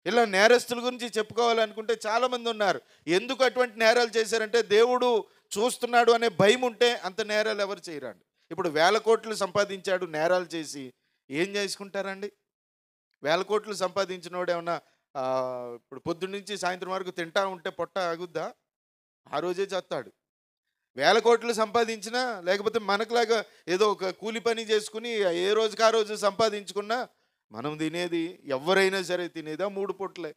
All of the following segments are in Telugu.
ఇలా నేరస్తుల గురించి చెప్పుకోవాలనుకుంటే చాలామంది ఉన్నారు. ఎందుకు అటువంటి నేరాలు చేశారంటే దేవుడు చూస్తున్నాడు అనే భయం ఉంటే అంత నేరాలు ఎవరు చేయరండి. ఇప్పుడు 1000 కోట్లు సంపాదించాడు నేరాలు చేసి ఏం చేసుకుంటారండి? 1000 కోట్లు సంపాదించినోడు ఏమన్నా ఇప్పుడు పొద్దున్న నుంచి సాయంత్రం వరకు తింటా ఉంటే పొట్ట ఆగుద్దా? ఆ రోజే చస్తాడు. 1000 కోట్లు సంపాదించినా లేకపోతే మనకులాగా ఏదో ఒక కూలి పని చేసుకుని ఏ రోజుకి ఆ రోజు సంపాదించుకున్నా మనం తినేది, ఎవరైనా సరే తినేది ఆ 3 పూటలే.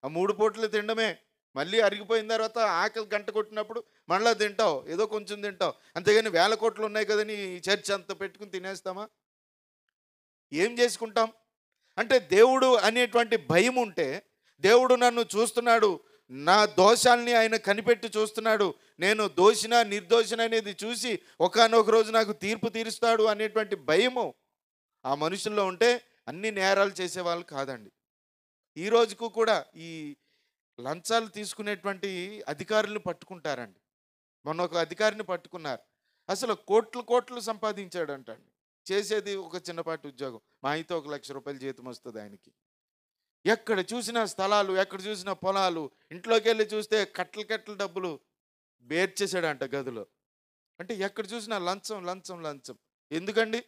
ఆ 3 పూటలు తినడమే. మళ్ళీ అరిగిపోయిన తర్వాత ఆకలి గంట కొట్టినప్పుడు మళ్ళా తింటావు, ఏదో కొంచెం తింటావు. అంతేగాని 1000 కోట్లు ఉన్నాయి కదని ఈ చర్చ్ అంతా పెట్టుకుని తినేస్తామా? ఏం చేసుకుంటాం? అంటే దేవుడు అనేటువంటి భయం ఉంటే, దేవుడు నన్ను చూస్తున్నాడు, నా దోషాల్ని ఆయన కనిపెట్టి చూస్తున్నాడు, నేను దోషినా నిర్దోషినా అనేది చూసి ఒకానొక రోజు నాకు తీర్పు తీరుస్తాడు అనేటువంటి భయము ఆ మనుషుల్లో ఉంటే అన్ని నేరాలు చేసేవాళ్ళు కాదండి. ఈ రోజుకు కూడా ఈ లంచాలు తీసుకునేటువంటి అధికారులను పట్టుకుంటారండి. మొన్న ఒక అధికారిని పట్టుకున్నారు. అసలు కోట్లు కోట్లు సంపాదించాడంటండి. చేసేది ఒక చిన్నపాటి ఉద్యోగం. మా అయితే ₹1,00,000 జీతం వస్తుంది ఆయనకి. ఎక్కడ చూసినా స్థలాలు, ఎక్కడ చూసినా పొలాలు, ఇంట్లోకి వెళ్ళి చూస్తే కట్టలు కట్టలు డబ్బులు బేర్చేసాడంట గదిలో. అంటే ఎక్కడ చూసినా లంచం లంచం లంచం. ఎందుకండి?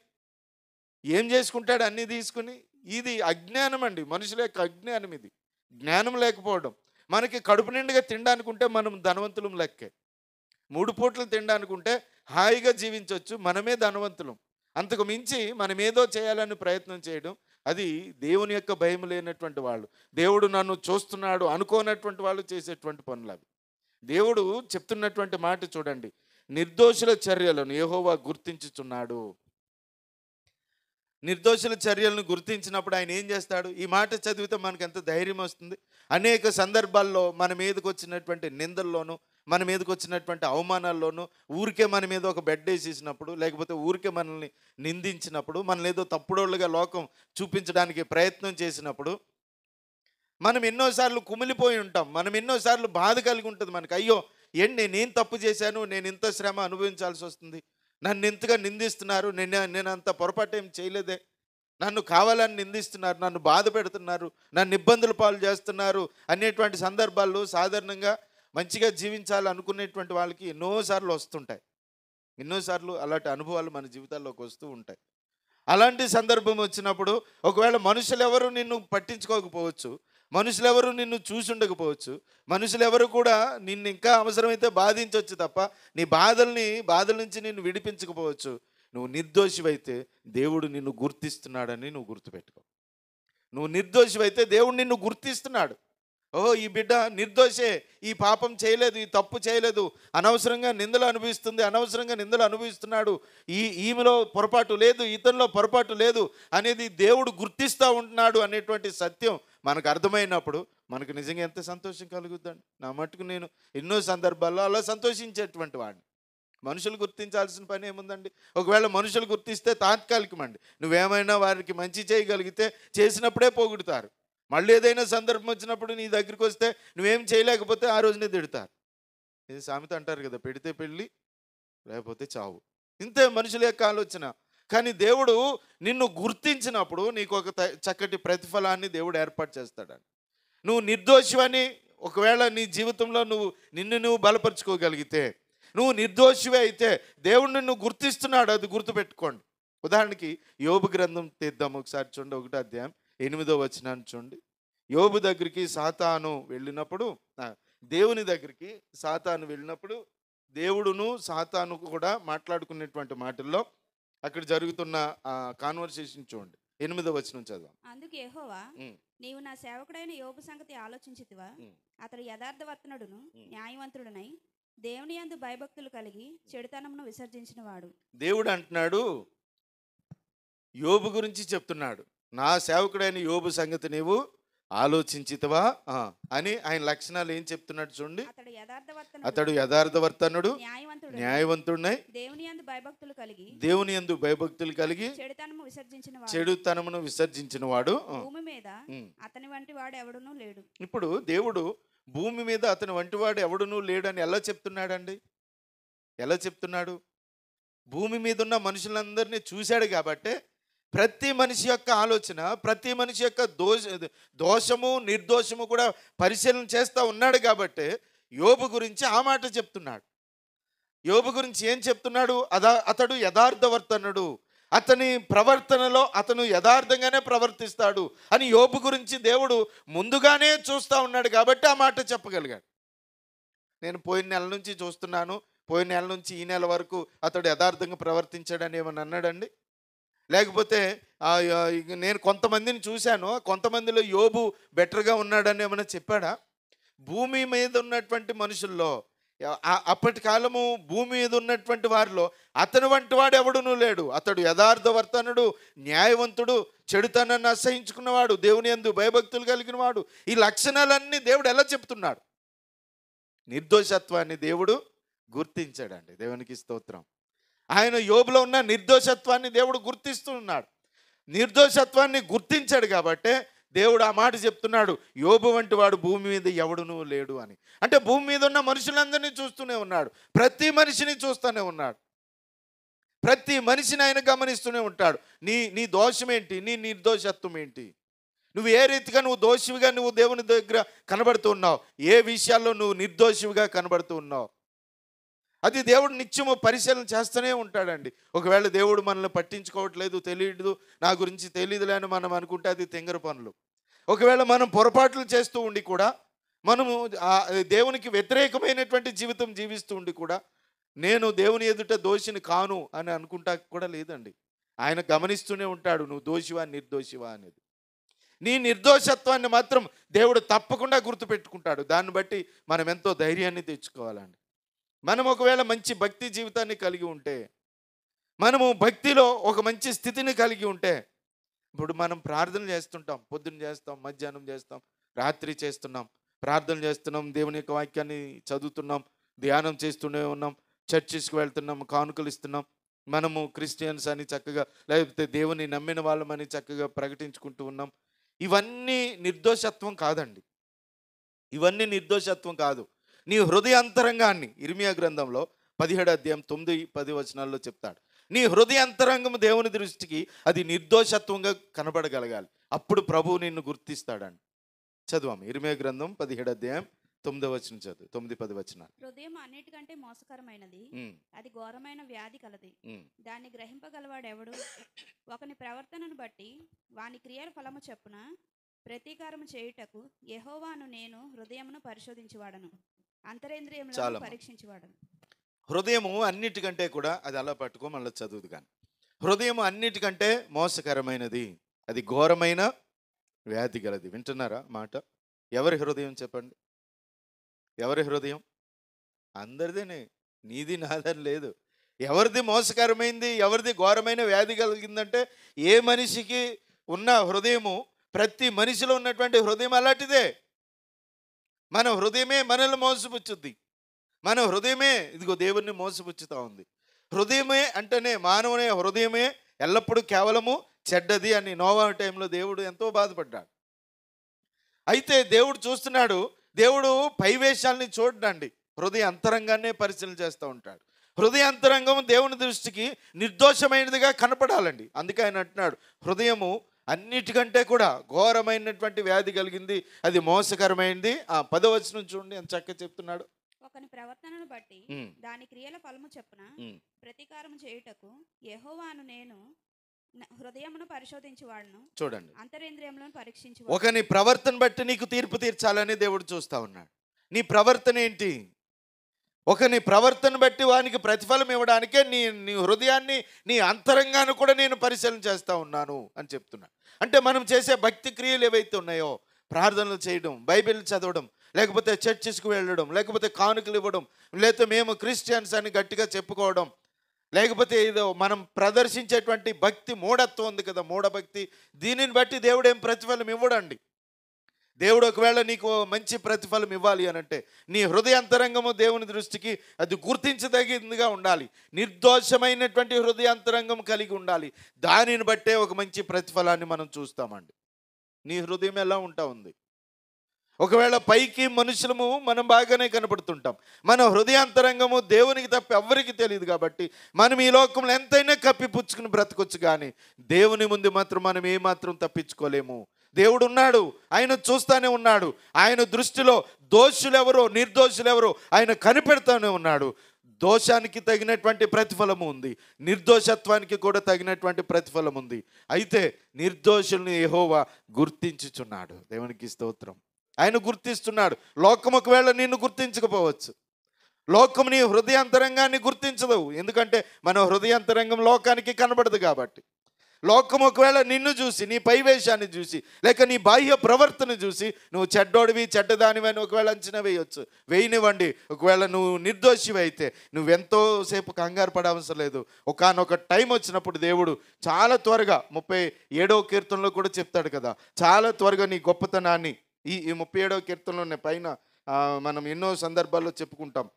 ఏం చేసుకుంటాడు అన్నీ తీసుకుని? ఇది అజ్ఞానం అండి, మనుషుల యొక్క అజ్ఞానం ఇది. జ్ఞానం లేకపోవడం. మనకి కడుపు నిండుగా తినడానికి ఉంటే మనం ధనవంతులం లెక్కే. 3 పూటలు తినడానికి ఉంటే హాయిగా జీవించవచ్చు, మనమే ధనవంతులం. అంతకు మించి మనం ఏదో చేయాలని ప్రయత్నం చేయడం, అది దేవుని యొక్క భయం లేనటువంటి వాళ్ళు, దేవుడు నన్ను చూస్తున్నాడు అనుకోనటువంటి వాళ్ళు చేసేటువంటి పనులు అవి. దేవుడు చెప్తున్నటువంటి మాట చూడండి, నిర్దోషుల చర్యలను యెహోవా గుర్తించుచున్నాడు. నిర్దోషుల చర్యలను గుర్తించినప్పుడు ఆయన ఏం చేస్తాడు? ఈ మాట చదివితే మనకు ఎంత ధైర్యం వస్తుంది. అనేక సందర్భాల్లో మన మీదకి వచ్చినటువంటి నిందల్లోనూ, మన మీదకి వచ్చినటువంటి అవమానాల్లోనూ, ఊరికే మన మీద ఒక బెడ్ వేసేసినప్పుడు, లేకపోతే ఊరికే మనల్ని నిందించినప్పుడు, మనల్ని ఏదో తప్పుడోళ్ళుగా లోకం చూపించడానికి ప్రయత్నం చేసినప్పుడు మనం ఎన్నోసార్లు కుమిలిపోయి ఉంటాం. మనం ఎన్నోసార్లు బాధ కలిగి ఉంటుంది మనకి. అయ్యో ఏంటి నేనేం తప్పు చేశాను, నేను ఇంత శ్రమ అనుభవించాల్సి వస్తుంది, నన్ను ఇంతగా నిందిస్తున్నారు, నేను అంత పొరపాటు ఏం చేయలేదే, నన్ను కావాలని నిందిస్తున్నారు, నన్ను బాధ పెడుతున్నారు, నన్ను ఇబ్బందుల పాలు చేస్తున్నారు అనేటువంటి సందర్భాల్లో సాధారణంగా మంచిగా జీవించాలి అనుకునేటువంటి వాళ్ళకి ఎన్నోసార్లు వస్తుంటాయి. ఎన్నోసార్లు అలాంటి అనుభవాలు మన జీవితాల్లోకి వస్తూ ఉంటాయి. అలాంటి సందర్భం వచ్చినప్పుడు ఒకవేళ మనుషులెవరు నిన్ను పట్టించుకోకపోవచ్చు, మనుషులెవరు నిన్ను చూసి ఉండకపోవచ్చు, మనుషులెవరు కూడా నిన్ను ఇంకా అవసరమైతే బాధించవచ్చు తప్ప నీ బాధల నుంచి నిన్ను విడిపించకపోవచ్చు. నువ్వు నిర్దోషివైతే దేవుడు నిన్ను గుర్తిస్తున్నాడని నువ్వు గుర్తుపెట్టుకో. నువ్వు నిర్దోషివైతే దేవుడు నిన్ను గుర్తిస్తున్నాడు. ఓహో ఈ బిడ్డ నిర్దోషే, ఈ పాపం చేయలేదు, ఈ తప్పు చేయలేదు, అనవసరంగా నిందలు అనుభవిస్తున్నాడు, ఈమెలో పొరపాటు లేదు, ఇతనిలో పొరపాటు లేదు అనేది దేవుడు గుర్తిస్తూ ఉంటున్నాడు అనేటువంటి సత్యం మనకు అర్థమైనప్పుడు మనకు నిజంగా ఎంత సంతోషం కలుగుద్దండి. నా మట్టుకు నేను ఎన్నో సందర్భాల్లో అలా సంతోషించేటువంటి వాడిని. మనుషులు గుర్తించాల్సిన పని ఏముందండి? ఒకవేళ మనుషులు గుర్తిస్తే తాత్కాలికమండి. నువ్వేమైనా వారికి మంచి చేయగలిగితే చేసినప్పుడే పొగుడుతారు. మళ్ళీ ఏదైనా సందర్భం వచ్చినప్పుడు నీ దగ్గరికి వస్తే నువ్వేం చేయలేకపోతే ఆ రోజునే తిడతారు. ఇది సామెత అంటారు కదా, పెడితే పెళ్ళి లేకపోతే చావు. ఇంతే మనుషుల యొక్క ఆలోచన. కానీ దేవుడు నిన్ను గుర్తించినప్పుడు నీకు ఒక చక్కటి ప్రతిఫలాన్ని దేవుడు ఏర్పాటు చేస్తాడని. నువ్వు నిర్దోషివని ఒకవేళ నీ జీవితంలో నిన్ను బలపరుచుకోగలిగితే, నువ్వు నిర్దోషివే అయితే దేవుడు నిన్ను గుర్తిస్తున్నాడు, అది గుర్తుపెట్టుకోండి. ఉదాహరణకి యోబు గ్రంథం తీద్దాం ఒకసారి. చూడండి 1వ అధ్యాయం 8వ వచనాన్ని చూడండి. యోబు దగ్గరికి సాతాను వెళ్ళినప్పుడు, దేవుని దగ్గరికి సాతాను వెళ్ళినప్పుడు దేవుడును సాతాను కూడా మాట్లాడుకునేటువంటి మాటల్లో అక్కడ జరుగుతున్న కాన్వర్సేషన్ చూడండి. 8వ వచనం చదవం. అందుకు యెహోవా, నీవు నా సేవకుడైన యోబు సంగతి ఆలోచించితివా? అతడు యథార్థవర్తనుడును న్యాయవంతుడునై దేవుని యందు భయభక్తులు కలిగి చెడుతనమును విసర్జించిన వాడు. దేవుడు అంటున్నాడు, యోబు గురించి చెప్తున్నాడు, నా సేవకుడైన యోబు సంగతి నీవు ఆలోచించితివా అని. ఆయన లక్షణాలు ఏం చెప్తున్నాడు చూడండి. అతడు యథార్థవర్తనుడు న్యాయవంతుడునై దేవుని యందు భయభక్తులు కలిగి చెడుతనమును విసర్జించిన వాడు. భూమి మీద అతని వంటి వాడు ఎవడునూ లేడు. ఇప్పుడు దేవుడు భూమి మీద అతని వంటి వాడు ఎవడునూ లేడని ఎలా చెప్తున్నాడండి? ఎలా చెప్తున్నాడు? భూమి మీద ఉన్న మనుషులందరినీ చూశాడు కాబట్టే ప్రతి మనిషి యొక్క ఆలోచన, ప్రతి మనిషి యొక్క దోషము నిర్దోషము కూడా పరిశీలన చేస్తూ ఉన్నాడు. కాబట్టి యోబు గురించి ఆ మాట చెప్తున్నాడు. యోబు గురించి ఏం చెప్తున్నాడు? అతడు యథార్థవర్తనుడు, అతని ప్రవర్తనలో అతను యథార్థంగానే ప్రవర్తిస్తాడు అని యోబు గురించి దేవుడు ముందుగానే చూస్తూ ఉన్నాడు. కాబట్టి ఆ మాట చెప్పగలిగాడు. నేను పోయిన నెల నుంచి చూస్తున్నాను, పోయిన నెల నుంచి ఈ నెల వరకు అతడు యథార్థంగా ప్రవర్తించాడని ఏమని అన్నాడండి? లేకపోతే నేను కొంతమందిని చూశాను, కొంతమందిలో యోబు బెటర్గా ఉన్నాడని ఏమైనా చెప్పాడా? భూమి మీద ఉన్నటువంటి మనుషుల్లో, అప్పటి కాలము భూమి మీద ఉన్నటువంటి వారిలో అతని వంటి వాడు ఎవడునూ లేడు. అతడు యథార్థవర్తనుడు, న్యాయవంతుడు, చెడుతనాన్ని అసహించుకున్నవాడు, దేవుని యందు భయభక్తులు కలిగిన వాడు. ఈ లక్షణాలన్నీ దేవుడు ఎలా చెప్తున్నాడు? నిర్దోషత్వాన్ని దేవుడు గుర్తించాడండి. దేవునికి స్తోత్రం. ఆయన యోబులో ఉన్న నిర్దోషత్వాన్ని దేవుడు గుర్తిస్తూ ఉన్నాడు. నిర్దోషత్వాన్ని గుర్తించాడు కాబట్టి దేవుడు ఆ మాట చెప్తున్నాడు, యోబు వంటి వాడు భూమి మీద ఎవడునూ లేడు అని. అంటే భూమి మీద ఉన్న మనుషులందరినీ చూస్తూనే ఉన్నాడు, ప్రతి మనిషిని చూస్తూనే ఉన్నాడు, ప్రతి మనిషిని ఆయన గమనిస్తూనే ఉంటాడు. నీ దోషం ఏంటి, నీ నిర్దోషత్వం ఏంటి, నువ్వు ఏ రీతిగా నువ్వు దోషివిగా నువ్వు దేవుని దగ్గర కనబడుతూ ఉన్నావు, ఏ విషయాల్లో నువ్వు నిర్దోషివిగా కనబడుతూ ఉన్నావు, అది దేవుడు నిత్యము పరిశీలన చేస్తూనే ఉంటాడండి. ఒకవేళ దేవుడు మనల్ని పట్టించుకోవట్లేదు, తెలియదు, నా గురించి తెలియదులే అని మనం అనుకుంటే అది తెంగర పనులు. ఒకవేళ మనం పొరపాట్లు చేస్తూ ఉండి కూడా, మనము దేవునికి వ్యతిరేకమైనటువంటి జీవితం జీవిస్తూ ఉండి కూడా నేను దేవుని ఎదుట దోషిని కాను అని అనుకుంటా కూడా లేదండి. ఆయన గమనిస్తూనే ఉంటాడు, నువ్వు దోషివా నిర్దోషివా అనేది. నీ నిర్దోషత్వాన్ని మాత్రం దేవుడు తప్పకుండా గుర్తుపెట్టుకుంటాడు. దాన్ని బట్టి మనం ఎంతో ధైర్యాన్ని తెచ్చుకోవాలండి. మనం ఒకవేళ మంచి భక్తి జీవితాన్ని కలిగి ఉంటే, మనము భక్తిలో ఒక మంచి స్థితిని కలిగి ఉంటే, ఇప్పుడు మనం ప్రార్థన చేస్తుంటాం, పొద్దున్న చేస్తాం, మధ్యాహ్నం చేస్తాం, రాత్రి చేస్తున్నాం, ప్రార్థన చేస్తున్నాం, దేవుని యొక్క వాక్యాన్ని చదువుతున్నాం, ధ్యానం చేస్తూనే ఉన్నాం, చర్చిస్కి వెళ్తున్నాం, కానుకలు ఇస్తున్నాం, మనము క్రిస్టియన్స్ అని చక్కగా, లేకపోతే దేవుని నమ్మిన వాళ్ళమని చక్కగా ప్రకటించుకుంటూ ఉన్నాం. ఇవన్నీ నిర్దోషత్వం కాదండి, ఇవన్నీ నిర్దోషత్వం కాదు. నీ హృదయాంతరంగాన్ని ఇర్మియా గ్రంథంలో 17వ అధ్యాయం 9-10 వచనాల్లో చెప్తాడు. నీ హృదయాంతరంగం దేవుని దృష్టికి అది నిర్దోషత్వంగా కనబడగలగాలి. అప్పుడు ప్రభువు నిన్ను గుర్తిస్తాడండి. చదువాము ఇర్మియా గ్రంథం 17వ అధ్యాయం 9వ వచనం చదువు, 9-10 వచనాలు. హృదయం అన్నిటికంటే మోసకరమైనది, అది ఘోరమైన వ్యాధి కలది, దాన్ని గ్రహింపగలవాడు ఎవడు? ఒకని ప్రవర్తనను బట్టి వాని క్రియల ఫలము చొప్పున ప్రతీకారము చేయుటకు యెహోవాను నేను హృదయమును పరిశోధించువాడను, అంతరేంద్రియములను పరీక్షించువాడను. హృదయము అన్నిటికంటే కూడా, అది అలా పట్టుకో మళ్ళీ చదువుదు కానీ, హృదయము అన్నిటికంటే మోసకరమైనది, అది ఘోరమైన వ్యాధి గలది. వింటున్నారా మాట? ఎవరి హృదయం చెప్పండి? ఎవరి హృదయం? అందరిదేనే, నీది నాదని లేదు. ఎవరిది మోసకరమైంది, ఎవరిది ఘోరమైన వ్యాధి కలిగిందంటే, ఏ మనిషికి ఉన్న హృదయము, ప్రతి మనిషిలో ఉన్నటువంటి హృదయం అలాంటిదే. మన హృదయమే మనల్ని మోసపుచ్చుద్ది, మన హృదయమే ఇదిగో దేవుణ్ణి మోసపుచ్చుతూ ఉంది. హృదయమే అంటేనే, మానవుని హృదయమే ఎల్లప్పుడూ కేవలము చెడ్డది అని నోవా టైంలో దేవుడు ఎంతో బాధపడ్డాడు. అయితే దేవుడు చూస్తున్నాడు, దేవుడు పైవేషాలని చూడండి, హృదయ అంతరంగాన్నే పరిశీలన చేస్తూ ఉంటాడు. హృదయ అంతరంగం దేవుని దృష్టికి నిర్దోషమైనదిగా కనపడాలండి. అందుకే ఆయన అంటున్నాడు, హృదయము అన్నిటికంటే కూడా ఘోరమైనటువంటి వ్యాధి కలిగింది, అది మోసకరమైంది. 10వ వచనం చూడండి ఎంత చక్కగా చెప్తున్నాడు. ఒకని ప్రవర్తనను బట్టి దాని క్రియల ఫలము చొప్పున ప్రతీకారం చేయుటకు యెహోవాను నేను హృదయమును పరిశోధించువాడను, చూడండి, అంతరేంద్రియములను పరీక్షించువాడను. ఒకని ప్రవర్తన బట్టి నీకు తీర్పు తీర్చాలని దేవుడు చూస్తా ఉన్నాడు. నీ ప్రవర్తన ఏంటి? ఒకని ప్రవర్తన బట్టి వానికి ప్రతిఫలం ఇవ్వడానికే నీ హృదయాన్ని, నీ అంతరంగాన్ని కూడా నేను పరిశీలన చేస్తూ ఉన్నాను అని చెప్తున్నాను. అంటే మనం చేసే భక్తి క్రియలు ఏవైతే ఉన్నాయో, ప్రార్థనలు చేయడం, బైబిల్ చదవడం, లేకపోతే చర్చిస్కి వెళ్ళడం, లేకపోతే కానుకలు ఇవ్వడం, లేకపోతే మేము క్రిస్టియన్స్ అని గట్టిగా చెప్పుకోవడం, లేకపోతే ఏదో మనం ప్రదర్శించేటువంటి భక్తి మూఢత్వం ఉంది కదా, మూఢభక్తి, దీనిని బట్టి దేవుడు ఏం ప్రతిఫలం ఇవ్వడండి. దేవుడు ఒకవేళ నీకు మంచి ప్రతిఫలం ఇవ్వాలి అని అంటే, నీ హృదయాంతరంగము దేవుని దృష్టికి అది గుర్తించదగిందిగా ఉండాలి. నిర్దోషమైనటువంటి హృదయాంతరంగం కలిగి ఉండాలి. దానిని బట్టే ఒక మంచి ప్రతిఫలాన్ని మనం చూస్తామండి. నీ హృదయం ఎలా ఉంటా ఉంది? ఒకవేళ పైకి మనుషులము మనం బాగానే కనపడుతుంటాం, మన హృదయాంతరంగము దేవునికి తప్ప ఎవ్వరికి తెలియదు. కాబట్టి మనం ఈ లోకంలో ఎంతైనా కప్పిపుచ్చుకుని బ్రతకొచ్చు, కానీ దేవుని ముందు మాత్రం మనం ఏమాత్రం తప్పించుకోలేము. దేవుడు ఉన్నాడు, ఆయన చూస్తూనే ఉన్నాడు. ఆయన దృష్టిలో దోషులెవరో నిర్దోషులెవరో ఆయన కనిపెడుతూనే ఉన్నాడు. దోషానికి తగినటువంటి ప్రతిఫలము ఉంది, నిర్దోషత్వానికి కూడా తగినటువంటి ప్రతిఫలం ఉంది. అయితే నిర్దోషుల్ని యెహోవా గుర్తించుచున్నాడు. దేవునికి స్తోత్రం. ఆయన గుర్తిస్తున్నాడు. లోకం ఒకవేళ నిన్ను గుర్తించకపోవచ్చు, లోకం నీ హృదయాంతరంగాన్ని గుర్తించదు. ఎందుకంటే మన హృదయాంతరంగం లోకానికి కనబడదు. కాబట్టి లోకం ఒకవేళ నిన్ను చూసి, నీ పైవేశాన్ని చూసి, లేక నీ బాహ్య ప్రవర్తన చూసి నువ్వు చెడ్డోడివి చెడ్డదానివి అని ఒకవేళ అంచనా వేయవచ్చు. వేయనివ్వండి. ఒకవేళ నువ్వు నిర్దోషివి అయితే నువ్వెంతోసేపు కంగారు పడవసరం లేదు. ఒకానొక టైం వచ్చినప్పుడు దేవుడు చాలా త్వరగా 37వ కీర్తనలో కూడా చెప్తాడు కదా, చాలా త్వరగా నీ గొప్పతనాన్ని ఈ 37వ కీర్తనలోనే పైన మనం ఎన్నో సందర్భాల్లో చెప్పుకుంటాం.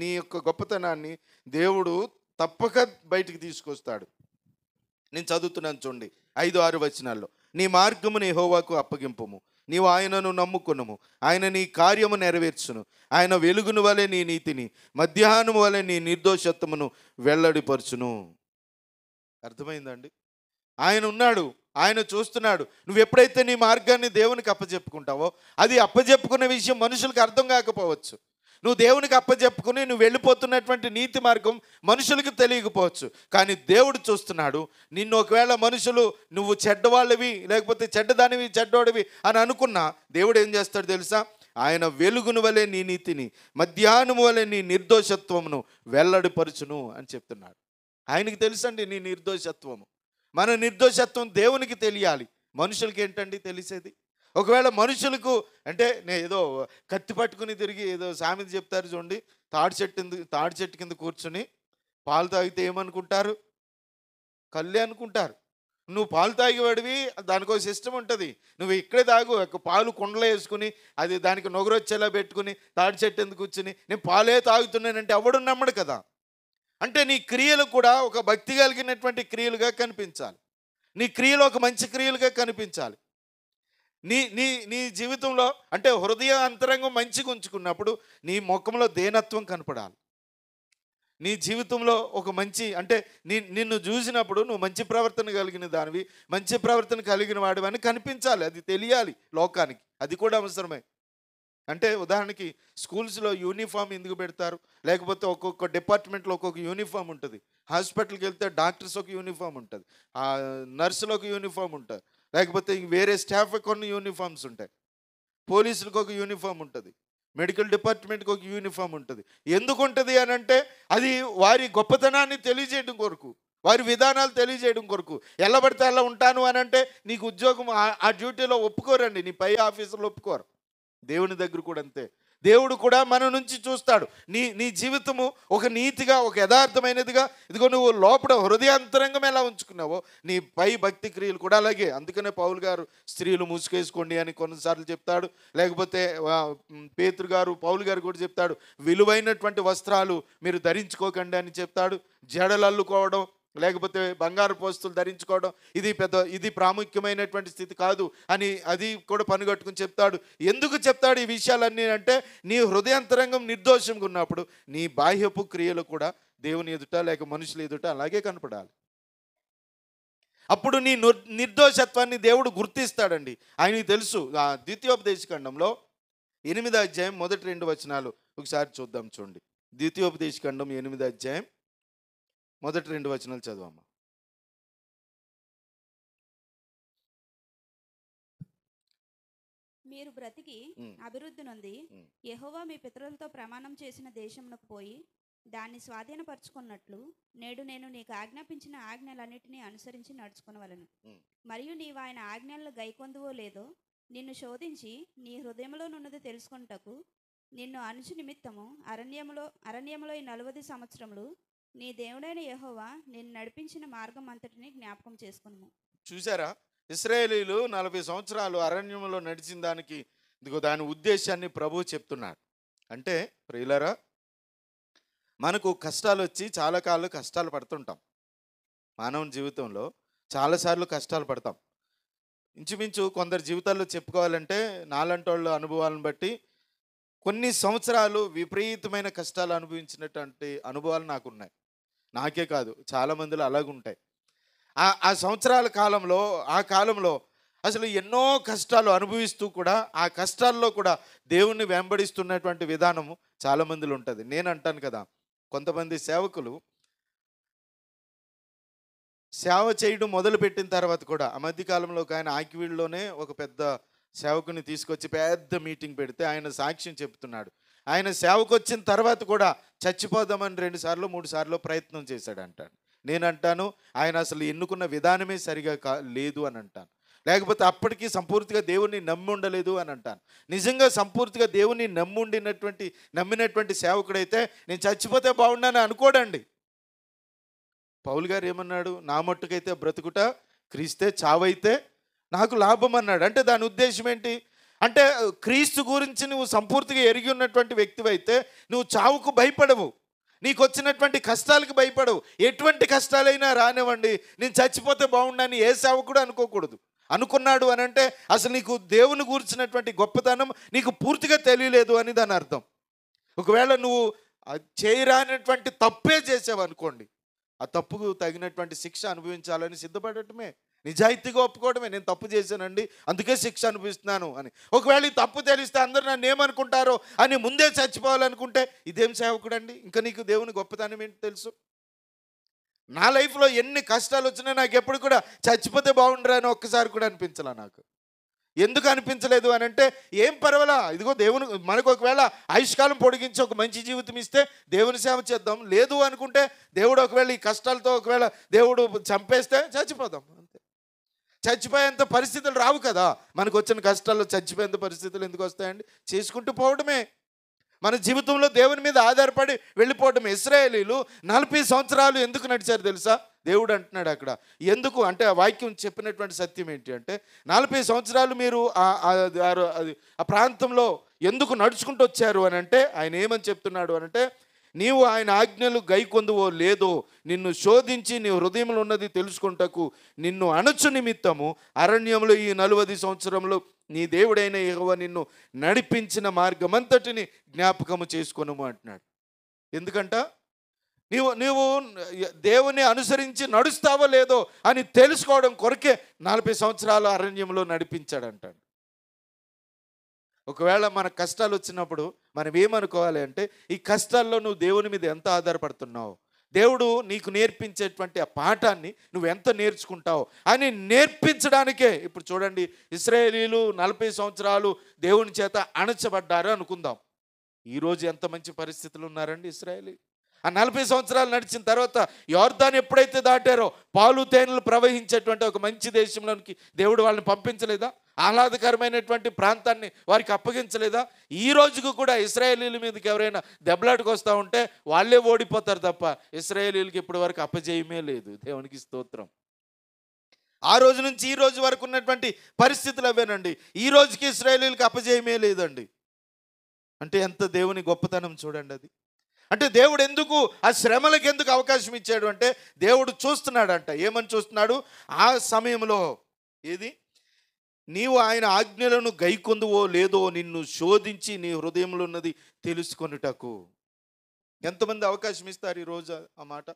నీ యొక్క గొప్పతనాన్ని దేవుడు తప్పక బయటికి తీసుకొస్తాడు. నేను చదువుతున్నాను చూడండి 5-6 వచనాల్లో. నీ మార్గమును యెహోవాకు అప్పగింపుము, నీవు ఆయనను నమ్ముకునుము, ఆయన నీ కార్యము నెరవేర్చును. ఆయన వెలుగును వలె నీ నీతిని, మధ్యాహ్నం వలె నీ నిర్దోషత్వమును వెల్లడిపరచును. అర్థమైందండి? ఆయన ఉన్నాడు, ఆయన చూస్తున్నాడు. నువ్వు ఎప్పుడైతే నీ మార్గాన్ని దేవునికి అప్పచెప్పుకుంటావో, అది అప్పచెప్పుకునే విషయం మనుషులకు అర్థం కాకపోవచ్చు. నువ్వు దేవునికి అప్పచెప్పుకుని నువ్వు వెళ్ళిపోతున్నటువంటి నీతి మార్గం మనుషులకు తెలియకపోవచ్చు, కానీ దేవుడు చూస్తున్నాడు. నిన్ను ఒకవేళ మనుషులు నువ్వు చెడ్డవాళ్ళవి, లేకపోతే చెడ్డదానివి చెడ్డోడివి అని అనుకున్నా, దేవుడు ఏం చేస్తాడు తెలుసా? ఆయన వెలుగును వలె నీ నీతిని, మధ్యాహ్నం వలె నీ నిర్దోషత్వమును వెల్లడిపరచును అని చెప్తున్నాడు. ఆయనకి తెలుసండి నీ నిర్దోషత్వము. మన నిర్దోషత్వం దేవునికి తెలియాలి, మనుషులకి ఏంటండి తెలిసేది? ఒకవేళ మనుషులకు అంటే నేను ఏదో కత్తి పట్టుకుని తిరిగి ఏదో సామెత చెప్తారు చూడండి, తాడి చెట్టు కింద కూర్చుని పాలు తాగితే ఏమనుకుంటారు? కళ్ళే అనుకుంటారు. నువ్వు పాలు తాగేవాడివి, దానికో సిస్టమ్ ఉంటుంది. నువ్వు ఇక్కడే తాగు, పాలు కుండలో వేసుకుని అది దానికి నొగరొచ్చేలా పెట్టుకుని తాడి చెట్టు ఎందుకు కూర్చుని నేను పాలే తాగుతున్నానంటే ఎవడు నమ్మడు కదా. అంటే నీ క్రియలు కూడా ఒక భక్తి కలిగినటువంటి క్రియలుగా కనిపించాలి. నీ క్రియలు ఒక మంచి క్రియలుగా కనిపించాలి. నీ నీ నీ జీవితంలో అంటే హృదయ అంతరంగం మంచిగా ఉంచుకున్నప్పుడు నీ ముఖంలో దేనత్వం కనపడాలి. నీ జీవితంలో ఒక మంచి అంటే నిన్ను చూసినప్పుడు నువ్వు మంచి ప్రవర్తన కలిగిన దానివి, మంచి ప్రవర్తన కలిగిన వాడివి అని కనిపించాలి. అది తెలియాలి లోకానికి, అది కూడా అవసరమే. అంటే ఉదాహరణకి స్కూల్స్లో యూనిఫామ్ ఎందుకు పెడతారు? లేకపోతే ఒక్కొక్క డిపార్ట్మెంట్లో ఒక్కొక్క యూనిఫామ్ ఉంటుంది. హాస్పిటల్కి వెళ్తే డాక్టర్స్ ఒక యూనిఫామ్ ఉంటుంది, నర్సులు ఒక యూనిఫామ్ ఉంటుంది, లేకపోతే వేరే స్టాఫ్ కొన్ని యూనిఫామ్స్ ఉంటాయి, పోలీసులకు ఒక యూనిఫామ్ ఉంటుంది, మెడికల్ డిపార్ట్మెంట్కి ఒక యూనిఫామ్ ఉంటుంది. ఎందుకు ఉంటుంది అని అంటే అది వారి గొప్పతనాన్ని తెలియజేయడం కొరకు, వారి విధానాలు తెలియజేయడం కొరకు. ఎలా పడితే అలా ఉంటాను అని అంటే నీకు ఉద్యోగం ఆ డ్యూటీలో ఒప్పుకోరండి, నీ పై ఆఫీసర్లు ఒప్పుకోరు. దేవుని దగ్గర కూడా అంతే. దేవుడు కూడా మన నుంచి చూస్తాడు. నీ జీవితము ఒక నీతిగా, ఒక యథార్థమైనదిగా, ఇదిగో నువ్వు లోపల హృదయాంతరంగం ఎలా ఉంచుకున్నావో నీ పై భక్తి క్రియలు కూడా అలాగే. అందుకనే పౌలు గారు స్త్రీలు మూసుకేసుకోండి అని కొన్నిసార్లు చెప్తాడు. లేకపోతే పేతురు గారు పౌలు గారు కూడా చెప్తాడు, విలువైనటువంటి వస్త్రాలు మీరు ధరించుకోకండి అని చెప్తాడు. జడలు అల్లుకోవడం, లేకపోతే బంగారు పోస్తులు ధరించుకోవడం ఇది ప్రాముఖ్యమైనటువంటి స్థితి కాదు అని అది కూడా పనిగట్టుకుని చెప్తాడు. ఎందుకు చెప్తాడు ఈ విషయాలన్నీ అంటే, నీ హృదయాంతరంగం నిర్దోషంగా ఉన్నప్పుడు నీ బాహ్యపు క్రియలు కూడా దేవుని ఎదుట లేక మనుషుల ఎదుట అలాగే కనపడాలి. అప్పుడు నీ నిర్దోషత్వాన్ని దేవుడు గుర్తిస్తాడండి. ఆయనకి తెలుసు. ద్వితీయోపదేశకాండంలో 8వ అధ్యాయం మొదటి 2 వచనాలు ఒకసారి చూద్దాం చూడండి. ద్వితీయోపదేశకాండం 8వ అధ్యాయం మొదటి 2 వచనాలు చదవమ్మా. మీరు బ్రతికి అభివృద్ధి నొంది యెహోవా మీ పితరులతో ప్రమాణం చేసిన దేశమునకు పోయి దాన్ని స్వాధీనపరచుకున్నట్లు నేడు నేను నీకు ఆజ్ఞాపించిన ఆజ్ఞలన్నిటినీ అనుసరించి నడుచుకునవలెను. మరియు నీవు ఆయన ఆజ్ఞలను గైకొందువో లేదో నిన్ను శోధించి నీ హృదయంలో నున్నది తెలుసుకొనుటకు నిన్ను అనుచు నిమిత్తము అరణ్యములో ఈ 40 సంవత్సరములు నీ దేవుడైన యెహోవా నిన్ను నడిపించిన మార్గం అంతటిని జ్ఞాపకం చేసుకును. చూసారా, ఇశ్రాయేలీలు 40 సంవత్సరాలు అరణ్యంలో నడిచిన దానికి ఇదిగో దాని ఉద్దేశాన్ని ప్రభువు చెప్తున్నాడు. అంటే ప్రియులారా, మనకు కష్టాలు వచ్చి చాలా కాలం కష్టాలు పడుతుంటాం. మానవ జీవితంలో చాలాసార్లు కష్టాలు పడతాం. ఇంచుమించు కొందరి జీవితాల్లో చెప్పుకోవాలంటే నాలంటోళ్ళ అనుభవాలను బట్టి కొన్ని సంవత్సరాలు విపరీతమైన కష్టాలు అనుభవించినటువంటి అనుభవాలు నాకున్నాయి. నాకే కాదు, చాలామందిలో అలాగుంటాయి. ఆ సంవత్సరాల కాలంలో అసలు ఎన్నో కష్టాలు అనుభవిస్తూ కూడా ఆ కష్టాల్లో కూడా దేవుణ్ణి వెంబడిస్తున్నటువంటి విధానము చాలామందిలో ఉంటుంది. నేను అంటాను కదా, కొంతమంది సేవకులు సేవ చేయడం మొదలుపెట్టిన తర్వాత కూడా ఆ మధ్యకాలంలో ఒక ఆయన ఆకివీడులోనే ఒక పెద్ద సేవకుని తీసుకొచ్చి పెద్ద మీటింగ్ పెడితే ఆయన సాక్ష్యం చెప్తున్నాడు. ఆయన సేవకు వచ్చిన తర్వాత కూడా చచ్చిపోదామని 2 సార్లు 3 సార్లు ప్రయత్నం చేశాడు అంటాను. నేను అంటాను ఆయన అసలు ఎన్నుకున్న విధానమే సరిగా లేదు అని అంటాను. లేకపోతే అప్పటికి సంపూర్తిగా దేవుణ్ణి నమ్మి ఉండలేదు అని అంటాను. నిజంగా సంపూర్తిగా దేవుణ్ణి నమ్మినటువంటి సేవకుడైతే నేను చచ్చిపోతే బాగుండని అనుకోడండి. పౌలు గారు ఏమన్నాడు? నా మట్టుకైతే బ్రతుకుట క్రీస్తే, చావైతే నాకు లాభం అన్నాడు. అంటే దాని ఉద్దేశం ఏంటి అంటే, క్రీస్తు గురించి నువ్వు సంపూర్తిగా ఎరిగి ఉన్నటువంటి వ్యక్తివైతే నువ్వు చావుకు భయపడవు, నీకు వచ్చినటువంటి కష్టాలకు భయపడవు. ఎటువంటి కష్టాలైనా రానివ్వండి, నేను చచ్చిపోతే బాగుండని ఏ సేవకుడు అనుకోకూడదు. అనుకున్నాడు అని అంటే అసలు నీకు దేవుని గురించినటువంటి గొప్పతనం నీకు పూర్తిగా తెలియలేదు అని దాని అర్థం. ఒకవేళ నువ్వు చేయరానటువంటి తప్పే చేసావు అనుకోండి, ఆ తప్పుకు తగినటువంటి శిక్ష అనుభవించాలని సిద్ధపడటమే, నిజాయితీగా ఒప్పుకోవడమే. నేను తప్పు చేశానండి, అందుకే శిక్ష అనుభవిస్తున్నాను అని. ఒకవేళ ఈ తప్పు తెలిస్తే అందరూ నన్ను ఏమనుకుంటారో అని ముందే చచ్చిపోవాలనుకుంటే ఇదేం సేవకుడు అండి? ఇంకా నీకు దేవుని గొప్పతనం ఏంటి తెలుసు? నా లైఫ్లో ఎన్ని కష్టాలు వచ్చినా నాకు ఎప్పుడు కూడా చచ్చిపోతే బాగుండరా అని ఒక్కసారి కూడా అనిపించలే నాకు. ఎందుకు అనిపించలేదు అని అంటే, ఏం పర్వాలా, ఇదిగో దేవుని మనకు ఒకవేళ ఆయుష్కాలం పొడిగించి ఒక మంచి జీవితం ఇస్తే దేవుని సేవ చేద్దాం. లేదు అనుకుంటే దేవుడు ఒకవేళ ఈ కష్టాలతో ఒకవేళ దేవుడు చంపేస్తే చచ్చిపోదాం అంతే. చచ్చిపోయేంత పరిస్థితులు రావు కదా మనకు వచ్చిన కష్టాల్లో. చచ్చిపోయేంత పరిస్థితులు ఎందుకు వస్తాయండి? చేసుకుంటూ పోవడమే మన జీవితంలో, దేవుని మీద ఆధారపడి వెళ్ళిపోవడం. ఇశ్రాయేలీలు 40 సంవత్సరాలు ఎందుకు నడిచారు తెలుసా? దేవుడు అంటున్నాడు అక్కడ. ఎందుకు అంటే ఆ వాక్యం చెప్పినటువంటి సత్యం ఏంటి అంటే, 40 సంవత్సరాలు మీరు ఆ ప్రాంతంలో ఎందుకు నడుచుకుంటూ వచ్చారు అని అంటే ఆయన ఏమని చెప్తున్నాడు అని అంటే, నీవు ఆయన ఆజ్ఞలు గైకొందువో లేదో నిన్ను శోధించి నీ హృదయంలో ఉన్నది తెలుసుకుంటకు నిన్ను అణచు నిమిత్తము అరణ్యంలో ఈ 40 సంవత్సరంలో నీ దేవుడైన యెహోవా నిన్ను నడిపించిన మార్గమంతటిని జ్ఞాపకము చేసుకొనుము అంటున్నాడు. ఎందుకంట నీవు దేవుని అనుసరించి నడుస్తావో లేదో అని తెలుసుకోవడం కొరకే 40 సంవత్సరాలు అరణ్యంలో నడిపించాడంటాడు. ఒకవేళ మన కష్టాలు వచ్చినప్పుడు మనం ఏమనుకోవాలి అంటే, ఈ కష్టాల్లో నువ్వు దేవుని మీద ఎంత ఆధారపడుతున్నావు, దేవుడు నీకు నేర్పించేటువంటి ఆ పాఠాన్ని నువ్వు ఎంత నేర్చుకుంటావు అని నేర్పించడానికే. ఇప్పుడు చూడండి, ఇశ్రాయేలీలు 40 సంవత్సరాలు దేవుని చేత అణచబడ్డారు అనుకుందాం. ఈరోజు ఎంత మంచి పరిస్థితులు ఉన్నారండి ఇశ్రాయేలీ. ఆ 40 సంవత్సరాలు నడిచిన తర్వాత యోర్దాను ఎప్పుడైతే దాటారో పాలు తేనెలు ప్రవహించేటువంటి ఒక మంచి దేశంలోనికి దేవుడు వాళ్ళని పంపించలేదా? ఆహ్లాదకరమైనటువంటి ప్రాంతాన్ని వారికి అప్పగించలేదా? ఈ రోజుకు కూడా ఇశ్రాయేలీల మీదకి ఎవరైనా దెబ్బలాటకు వస్తూ ఉంటే వాళ్ళే ఓడిపోతారు తప్ప ఇశ్రాయేలీలకి ఇప్పటి వరకు అపజయమే లేదు. దేవునికి స్తోత్రం. ఆ రోజు నుంచి ఈ రోజు వరకు ఉన్నటువంటి పరిస్థితులు అవేనండి. ఈ రోజుకి ఇశ్రాయేలీలకి అపజయమే లేదండి. అంటే ఎంత దేవుని గొప్పతనం చూడండి అది. అంటే దేవుడు ఎందుకు ఆ శ్రమలకు ఎందుకు అవకాశం ఇచ్చాడు అంటే, దేవుడు చూస్తున్నాడంట. ఏమని చూస్తున్నాడు? ఆ సమయంలో ఏది, నీవు ఆయన ఆజ్ఞలను గైకొందువో లేదో నిన్ను శోధించి నీ హృదయంలో ఉన్నది తెలుసుకొనుటకు. ఎంతమంది అవకాశం ఇస్తారు ఈరోజు ఆ మాట?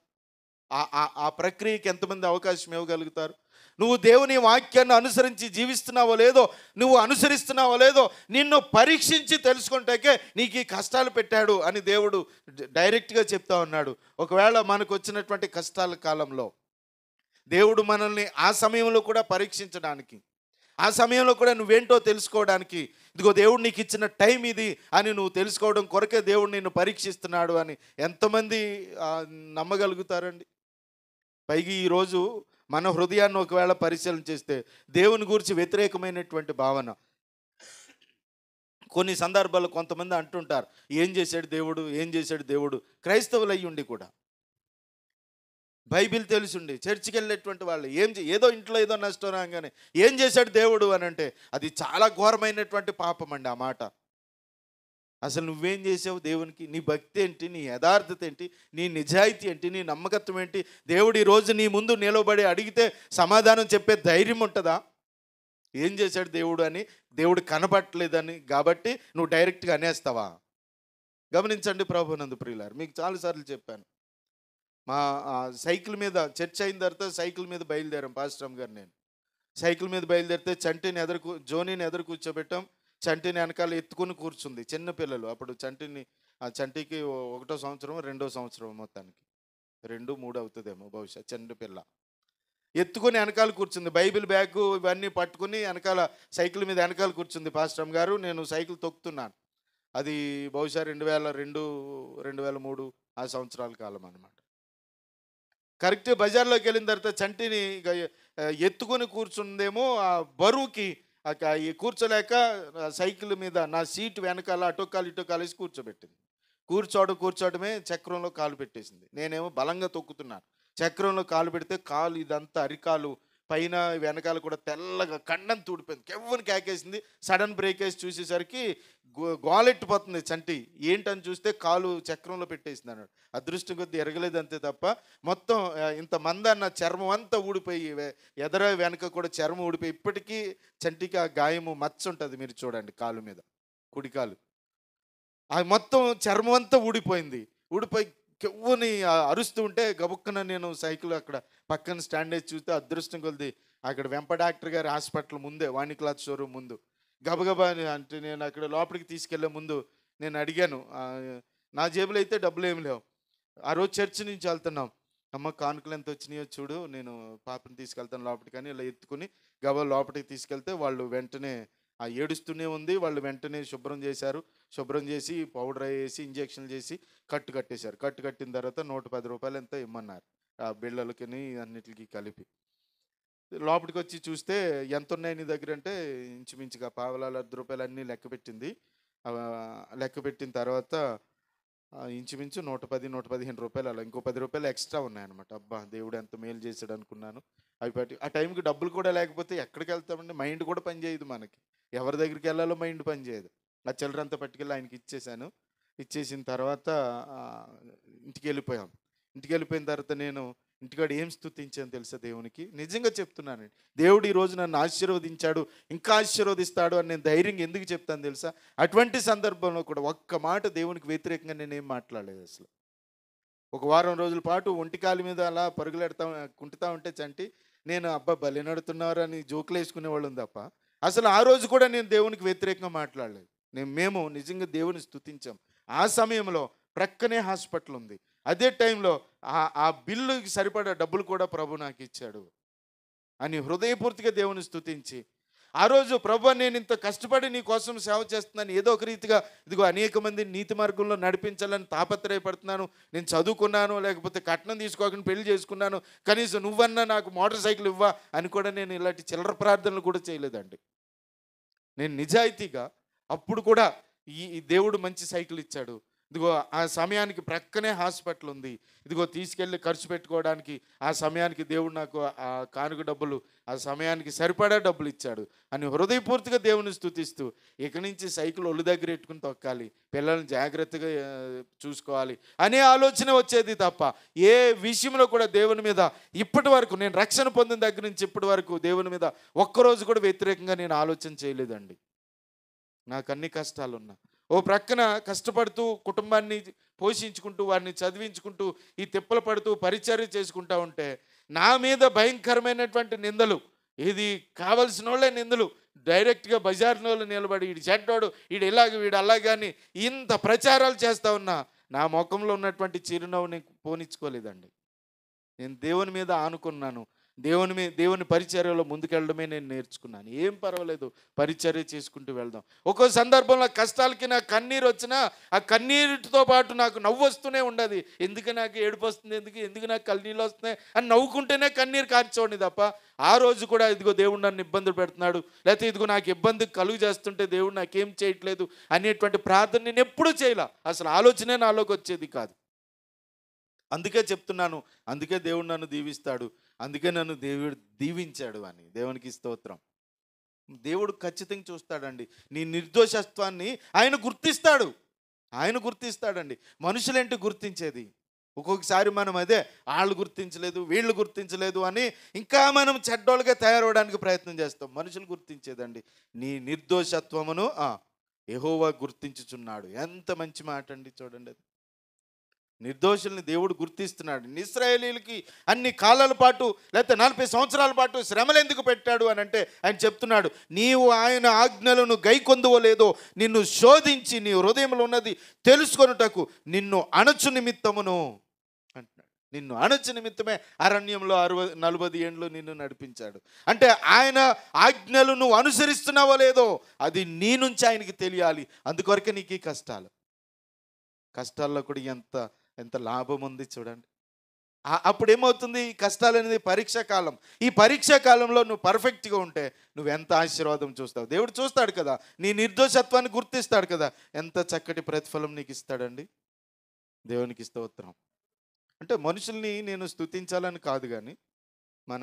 ఆ ప్రక్రియకి ఎంతమంది అవకాశం ఇవ్వగలుగుతారు? నువ్వు దేవుని వాక్యాన్ని అనుసరించి జీవిస్తున్నావో లేదో, నువ్వు అనుసరిస్తున్నావో లేదో నిన్ను పరీక్షించి తెలుసుకుంటాకే నీకు ఈ కష్టాలు పెట్టాడు అని దేవుడు డైరెక్ట్గా చెప్తా ఉన్నాడు. ఒకవేళ మనకు వచ్చినటువంటి కష్టాల కాలంలో దేవుడు మనల్ని ఆ సమయంలో కూడా పరీక్షించడానికి, ఆ సమయంలో కూడా నువ్వేంటో తెలుసుకోవడానికి, ఇదిగో దేవుడు నీకు ఇచ్చిన టైం ఇది అని నువ్వు తెలుసుకోవడం కొరకే దేవుడు నిన్ను పరీక్షిస్తున్నాడు అని ఎంతమంది నమ్మగలుగుతారండి? పైగా ఈరోజు మన హృదయాన్ని ఒకవేళ పరిశీలన చేస్తే దేవుని గురించి వ్యతిరేకమైనటువంటి భావన. కొన్ని సందర్భాల్లో కొంతమంది అంటుంటారు, ఏం చేశాడు దేవుడు, ఏం చేశాడు దేవుడు. క్రైస్తవులు అయ్యుండి కూడా, బైబిల్ తెలుసుండి చర్చికి వెళ్ళేటువంటి వాళ్ళు ఏదో ఇంట్లో ఏదో నష్టం రాగానే ఏం చేశాడు దేవుడు అని అంటే అది చాలా ఘోరమైనటువంటి పాపం అండి ఆ మాట. అసలు నువ్వేం చేసావు దేవునికి? నీ భక్తి ఏంటి, నీ యథార్థత ఏంటి, నీ నిజాయితీ ఏంటి, నీ నమ్మకత్వం ఏంటి? దేవుడు ఈరోజు నీ ముందు నిలబడి అడిగితే సమాధానం చెప్పే ధైర్యం ఉంటుందా? ఏం చేశాడు దేవుడు అని, దేవుడు కనపట్టలేదని కాబట్టి నువ్వు డైరెక్ట్గా అనేస్తావా? గమనించండి ప్రభునందు ప్రియులారు, మీకు చాలాసార్లు చెప్పాను. మా సైకిల్ మీద చర్చ్ అయిన తర్వాత సైకిల్ మీద బయలుదేరాం పాస్టర్ గారు నేను. సైకిల్ మీద బయలుదేరితే చంటిని జోనీని ఎదురు కూర్చోబెట్టాం. చంటిని వెనకాల ఎత్తుకుని కూర్చుంది. చిన్న పిల్లలు అప్పుడు. చంటికి 1వ సంవత్సరం 2వ సంవత్సరం, మొత్తానికి 2, 3 అవుతుందేమో బహుశా. చిన్న పిల్ల ఎత్తుకొని వెనకాల కూర్చుంది. బైబిల్ బ్యాగు ఇవన్నీ పట్టుకుని వెనకాల సైకిల్ మీద వెనకాల కూర్చుంది పాస్టర్ గారు. నేను సైకిల్ తొక్కుతున్నాను. అది బహుశా 2002, 2003 ఆ సంవత్సరాల కాలం అనమాట. కరెక్ట్ బజార్లోకి వెళ్ళిన తర్వాత చంటిని ఎత్తుకొని కూర్చుందేమో, ఆ బరువుకి కూర్చోలేక సైకిల్ మీద నా సీటు వెనకాల అటొక్కాలు ఇటొక్కాలు వేసి కూర్చోబెట్టింది. కూర్చోవడమే చక్రంలో కాలు పెట్టేసింది. నేనేమో బలంగా తొక్కుతున్నాను. చక్రంలో కాలు పెడితే కాలు ఇదంతా అరికాలు పైన వెనకాల కూడా తెల్లగా కండం తూడిపోయింది. కెవ్వని కేకేసింది. సడన్ బ్రేక్ వేసి చూసేసరికి గోలెట్టిపోతుంది చంటి. ఏంటని చూస్తే కాలు చక్రంలో పెట్టేసింది అన్నాడు. అదృష్టం కొద్దీ ఎరగలేదు అంతే తప్ప మొత్తం ఇంత మందన్న చర్మం అంతా ఊడిపోయి, ఎదర వెనక కూడా చర్మం ఊడిపోయి, ఇప్పటికీ చంటికి ఆ గాయము మచ్చ ఉంటుంది. మీరు చూడండి కాలు మీద, కుడికాలు. అది మొత్తం చర్మం అంతా ఊడిపోయింది. ఊడిపోయి కెవ్వుని అరుస్తూ ఉంటే గబుక్కన నేను సైకిల్ అక్కడ పక్కన స్టాండ్ వేసి చూస్తే అదృష్టం కొద్ది అక్కడ వెంప డాక్టర్ గారి హాస్పిటల్ ముందే, వాణి క్లాత్ షోరూమ్ ముందు గబగబా అంటే నేను అక్కడ లోపలికి తీసుకెళ్లే ముందు నేను అడిగాను. నా జేబులో అయితే డబ్బులు ఏమి లేవు. ఆ రోజు చర్చి నుంచి వెళ్తున్నాం. అమ్మ కానుకలు ఎంత వచ్చినాయో చూడు, నేను పాపని తీసుకెళ్తాను లోపలికి అని ఇలా ఎత్తుకుని గబా లోపలికి తీసుకెళ్తే వాళ్ళు వెంటనే ఏడుస్తూనే ఉంది. వాళ్ళు వెంటనే శుభ్రం చేశారు. శుభ్రం చేసి పౌడర్ వేసి ఇంజక్షన్లు చేసి కట్టేశారు. కట్టిన తర్వాత 110 రూపాయలు ఎంతో ఇమ్మన్నారు. ఆ బిళ్ళలకి అన్నిటికి కలిపి. లోపలికి వచ్చి చూస్తే ఎంత ఉన్నాయి నీ దగ్గర అంటే ఇంచుమించుగా పావలాలు 10 రూపాయలు అన్నీ లెక్క పెట్టింది. లెక్క పెట్టిన తర్వాత ఇంచుమించు 110, 115 రూపాయలు అలా ఇంకో 10 రూపాయలు ఎక్స్ట్రా ఉన్నాయన్నమాట. అబ్బా దేవుడు ఎంత మేలు చేశాడు అనుకున్నాను. అవి పట్టి ఆ టైంకి డబ్బులు కూడా లేకపోతే ఎక్కడికి వెళ్తామండి? మైండ్ కూడా పనిచేయదు మనకి. ఎవరి దగ్గరికి వెళ్ళాలో మైండ్ పనిచేయదు. ఆ చిల్లరంతా పట్టుకెళ్ళి ఆయనకి ఇచ్చేసాను. ఇచ్చేసిన తర్వాత ఇంటికి వెళ్ళిపోయిన తర్వాత నేను ఇంటికాడ ఏం స్తుతించాను తెలుసా దేవునికి? నిజంగా చెప్తున్నానండి, దేవుడు ఈరోజు నన్ను ఆశీర్వదించాడు, ఇంకా ఆశీర్వదిస్తాడు అని నేను ధైర్యంగా ఎందుకు చెప్తాను తెలుసా? అటువంటి సందర్భంలో కూడా ఒక్క మాట దేవునికి వ్యతిరేకంగా నేనేం మాట్లాడలేదు అసలు. ఒక వారం రోజుల పాటు ఒంటికాలి మీద అలా కుంటుతా ఉంటే చంటి నేను అబ్బా భలే నడుతున్నారు అని జోకులు వేసుకునేవాళ్ళం తప్ప అసలు ఆ రోజు కూడా నేను దేవునికి వ్యతిరేకంగా మాట్లాడలేదు. మేము నిజంగా దేవుని స్తుతించాం. ఆ సమయంలో ప్రక్కనే హాస్పిటల్ ఉంది. అదే టైంలో ఆ బిల్లుకి సరిపడా డబ్బులు కూడా ప్రభు నాకు ఇచ్చాడు అని హృదయపూర్తిగా దేవుని స్తుతించి, ఆ రోజు ప్రభు నేను ఇంత కష్టపడి నీ కోసం సేవ చేస్తున్నాను, ఏదో ఒక రీతిగా ఇదిగో అనేక మంది నీతి మార్గంలో నడిపించాలని తాపత్రయపడుతున్నాను, నేను చదువుకున్నాను, లేకపోతే కట్నం తీసుకోకుండా పెళ్లి చేసుకున్నాను, కనీసం నువ్వన్నా నాకు మోటార్ సైకిల్ ఇవ్వా అని కూడా నేను ఇలాంటి చిల్లర ప్రార్థనలు కూడా చేయలేదండి. నేను నిజాయితీగా అప్పుడు కూడా ఈ దేవుడు మంచి సైకిల్ ఇచ్చాడు, ఇదిగో ఆ సమయానికి ప్రక్కనే హాస్పిటల్ ఉంది, ఇదిగో తీసుకెళ్ళి ఖర్చు పెట్టుకోవడానికి ఆ సమయానికి దేవుడు నాకు ఆ కానుక డబ్బులు ఆ సమయానికి సరిపడా డబ్బులు ఇచ్చాడు అని హృదయపూర్తిగా దేవుని స్తుతిస్తూ ఇక నుంచి సైకిల్ ఒళ్ళు దగ్గర పెట్టుకుని తొక్కాలి, పిల్లల్ని జాగ్రత్తగా చూసుకోవాలి అనే ఆలోచన వచ్చేది తప్ప ఏ విషయంలో కూడా దేవుని మీద ఇప్పటి వరకు, నేను రక్షణ పొందిన దగ్గర నుంచి ఇప్పటి వరకు దేవుని మీద ఒక్కరోజు కూడా వ్యతిరేకంగా నేను ఆలోచన చేయలేదండి. నాకు అన్ని కష్టాలున్నా ఓ ప్రక్కన కష్టపడుతూ కుటుంబాన్ని పోషించుకుంటూ వారిని చదివించుకుంటూ ఈ తిప్పలు పడుతూ పరిచర్య చేసుకుంటూ ఉంటే నా మీద భయంకరమైనటువంటి నిందలు, ఇది కావలసిన వాళ్ళే నిందలు, డైరెక్ట్గా బజార్లో నిలబడి వీడు చెడ్డోడు, వీడు ఇలాగ వీడు అలాగే అని ఇంత ప్రచారాలు చేస్తూ ఉన్నా నా ముఖంలో ఉన్నటువంటి చిరునవ్వుని పోనిచ్చుకోలేదండి. నేను దేవుని మీద ఆనుకున్నాను. దేవుని పరిచర్యలో ముందుకెళ్ళడమే నేను నేర్చుకున్నాను. ఏం పర్వాలేదు, పరిచర్య చేసుకుంటూ వెళ్దాం. ఒక్కో సందర్భంలో కష్టాలకి నాకు కన్నీరు వచ్చినా ఆ కన్నీరుతో పాటు నాకు నవ్వు వస్తూనే ఉండదు. ఎందుకు నాకు ఏడుపు వస్తుంది, ఎందుకు నాకు కన్నీళ్ళు వస్తున్నాయి అని నవ్వుకుంటేనే కన్నీరు కార్చోండి తప్ప ఆ రోజు కూడా ఇదిగో దేవుడు నన్ను ఇబ్బందులు పెడుతున్నాడు, లేకపోతే ఇదిగో నాకు ఇబ్బంది కలుగు చేస్తుంటే దేవుడు నాకేం చేయట్లేదు అనేటువంటి ప్రార్థన నేను ఎప్పుడూ చేయలే. అసలు ఆలోచనే నాలోకి వచ్చేది కాదు. అందుకే చెప్తున్నాను, అందుకే దేవుడు నన్ను దీవిస్తాడు, అందుకే నన్ను దేవుడు దీవించాడు అని. దేవునికి స్తోత్రం. దేవుడు ఖచ్చితంగా చూస్తాడండి నీ నిర్దోషత్వాన్ని. ఆయన గుర్తిస్తాడండి. మనుషులేంటి గుర్తించేది? ఒక్కొక్కసారి మనం అదే వాళ్ళు గుర్తించలేదు, వీళ్ళు గుర్తించలేదు అని ఇంకా మనం చెడ్డోళ్ళుగా తయారవడానికి ప్రయత్నం చేస్తాం. మనుషులు గుర్తించేదండి నీ నిర్దోషత్వమును యెహోవా గుర్తించుచున్నాడు. ఎంత మంచి మాట అండి చూడండి. అది నిర్దోషుల్ని దేవుడు గుర్తిస్తున్నాడు. ఇశ్రాయేలీయులకి అన్ని కాలాల పాటు లేకపోతే 40 సంవత్సరాల పాటు శ్రమలు ఎందుకు పెట్టాడు అని అంటే ఆయన చెప్తున్నాడు, నీవు ఆయన ఆజ్ఞలను గైకొందువో లేదో నిన్ను శోధించి నీ హృదయంలో ఉన్నది తెలుసుకొనుటకు నిన్ను అణచు నిమిత్తమును అంటున్నాడు. నిన్ను అణచు నిమిత్తమే అరణ్యంలో 40 ఏండ్లు నిన్ను నడిపించాడు. అంటే ఆయన ఆజ్ఞలు నువ్వు అనుసరిస్తున్నావో లేదో అది నీ నుంచి ఆయనకి తెలియాలి. అందుకొరకే నీకు ఈ కష్టాల్లో కూడా ఎంత లాభం ఉంది చూడండి. అప్పుడు ఏమవుతుంది, ఈ కష్టాలు అనేది పరీక్షా కాలం. ఈ పరీక్షా కాలంలో నువ్వు పర్ఫెక్ట్గా ఉంటే నువ్వు ఎంత ఆశీర్వాదం చూస్తావు. దేవుడు చూస్తాడు కదా, నీ నిర్దోషత్వాన్ని గుర్తిస్తాడు కదా, ఎంత చక్కటి ప్రతిఫలం నీకు ఇస్తాడండి. దేవునికి స్తోత్రం. అంటే మనుషుల్ని నేను స్తుతించాలని కాదు, కానీ మన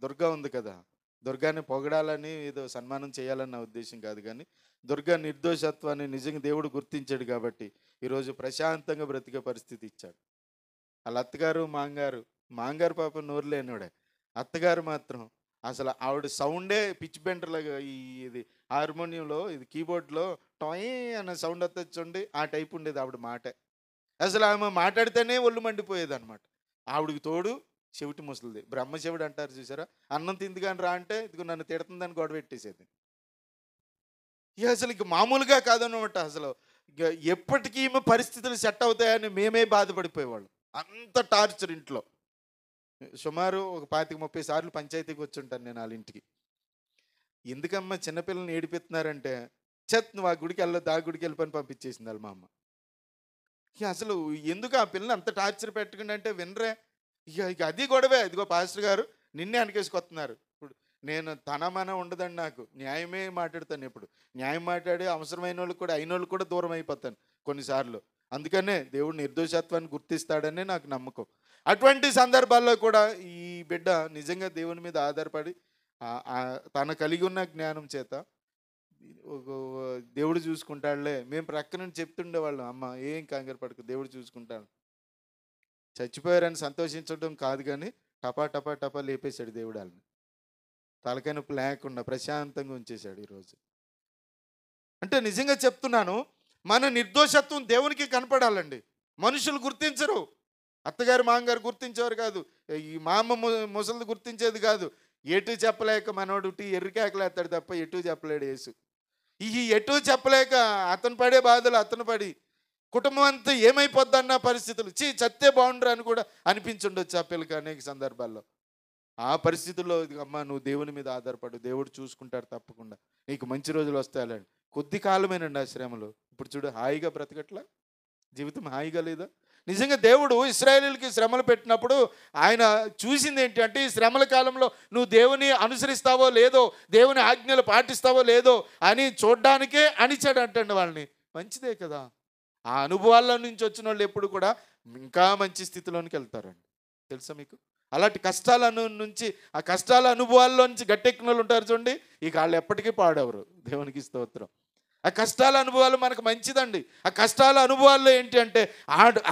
దుర్గా ఉంది కదా, దుర్గాని పొగడాలని ఏదో సన్మానం చేయాలని నా ఉద్దేశం కాదు, కానీ దుర్గా నిర్దోషత్వాన్ని నిజంగా దేవుడు గుర్తించాడు కాబట్టి ఈరోజు ప్రశాంతంగా బ్రతికే పరిస్థితి ఇచ్చాడు. వాళ్ళ అత్తగారు మాంగారు పాప నోరు లేనివాడే, అత్తగారు మాత్రం అసలు ఆవిడ సౌండే పిచ్ బెండర్లాగా ఇది హార్మోనియంలో ఇది కీబోర్డ్లో టాయ్ అన్న సౌండ్ వస్తుంది, ఆ టైప్ ఉండేది ఆవిడ మాటే. అసలు ఆమె మాట్లాడితేనే ఒళ్ళు మండిపోయేది అనమాట. ఆవిడకి తోడు చెవిటి ముసలిది, బ్రహ్మశివుడు అంటారు చూసారా, అన్నం తిందిగాని రా అంటే ఇదిగో నన్ను తిడుతుందని గొడవ పెట్టేసేది. ఇక అసలు ఇక మామూలుగా కాదన్నమాట. అసలు ఇక ఎప్పటికీ ఈమె పరిస్థితులు సెట్ అవుతాయని మేమే బాధపడిపోయేవాళ్ళం. అంత టార్చర్ ఇంట్లో. సుమారు ఒక 25-30 సార్లు పంచాయతీకి వచ్చి ఉంటాను నేను వాళ్ళ ఇంటికి. ఎందుకమ్మా చిన్నపిల్లల్ని ఏడిపిస్తున్నారంటే, నువ్వు ఆ గుడికి వెళ్ళదు, ఆ గుడికి వెళ్ళిపోని పంపించేసింది వాళ్ళ మా అమ్మ. ఇక అసలు ఎందుకు ఆ పిల్లల్ని అంత టార్చర్ పెట్టకుండా అంటే వినరే. ఇక అది గొడవే. ఇదిగో పాస్టర్ గారు నిన్నే వెనకేసుకొస్తున్నారు. ఇప్పుడు నేను తనమన ఉండదండి, నాకు న్యాయమే మాట్లాడతాను. ఇప్పుడు న్యాయం మాట్లాడి అవసరమైన వాళ్ళు కూడా అయిన వాళ్ళు కూడా దూరం అయిపోతాను కొన్నిసార్లు. అందుకనే దేవుడు నిర్దోషత్వాన్ని గుర్తిస్తాడనే నాకు నమ్మకం. అటువంటి సందర్భాల్లో కూడా ఈ బిడ్డ నిజంగా దేవుని మీద ఆధారపడి తన కలిగి ఉన్న జ్ఞానం చేత దేవుడు చూసుకుంటాడులే. మేము ప్రక్క నుంచి చెప్తుండేవాళ్ళం, అమ్మ ఏం కంగారు పడకు దేవుడు చూసుకుంటాడు. చచ్చిపోయారని సంతోషించడం కాదు, కానీ టపా లేపేశాడు దేవుడు వాళ్ళని. తలకాయ నొప్పి లేకుండా ప్రశాంతంగా ఉంచేశాడు ఈరోజు. అంటే నిజంగా చెప్తున్నాను, మన నిర్దోషత్వం దేవునికి కనపడాలండి. మనుషులు గుర్తించరు. అత్తగారు మామగారు గుర్తించేవారు కాదు, ఈ మా అమ్మ ముసలిది గుర్తించేది కాదు. ఎటు చెప్పలేక మనోడు ఎర్రికేకలేస్తాడు తప్ప ఎటు చెప్పలేడు యేసు. ఈ ఎటు చెప్పలేక అతను పడే బాధలు అతను పడి కుటుంబం అంతా ఏమైపోద్దన్న పరిస్థితులు, చస్తే బాగుండ్రు అని కూడా అనిపించుండొచ్చు ఆ పిల్లకి అనేక సందర్భాల్లో. ఆ పరిస్థితుల్లో అమ్మ నువ్వు దేవుని మీద ఆధారపడు, దేవుడు చూసుకుంటాడు తప్పకుండా, నీకు మంచి రోజులు వస్తాయండి. కొద్ది కాలమేనండి ఆ శ్రమలు. ఇప్పుడు చూడు హాయిగా బ్రతకట్లా, జీవితం హాయిగా లేదా? నిజంగా దేవుడు ఇశ్రాయేలీయులకి శ్రమలు పెట్టినప్పుడు ఆయన చూసింది ఏంటంటే, ఈ శ్రమల కాలంలో నువ్వు దేవుని అనుసరిస్తావో లేదో, దేవుని ఆజ్ఞలు పాటిస్తావో లేదో అని చూడ్డానికే అణిచాడు అంటండి వాళ్ళని. మంచిదే కదా. ఆ అనుభవాల్లో నుంచి వచ్చిన వాళ్ళు ఎప్పుడు కూడా ఇంకా మంచి స్థితిలోనికి వెళ్తారండి. తెలుసా మీకు? అలాంటి కష్టాల నుంచి, ఆ కష్టాల అనుభవాల్లో నుంచి గట్టెక్కిన వాళ్ళు ఉంటారు చూడండి, ఇక వాళ్ళు ఎప్పటికీ పాడవరు. దేవునికి స్తోత్రం. ఆ కష్టాల అనుభవాలు మనకు మంచిదండి. ఆ కష్టాల అనుభవాల్లో ఏంటి అంటే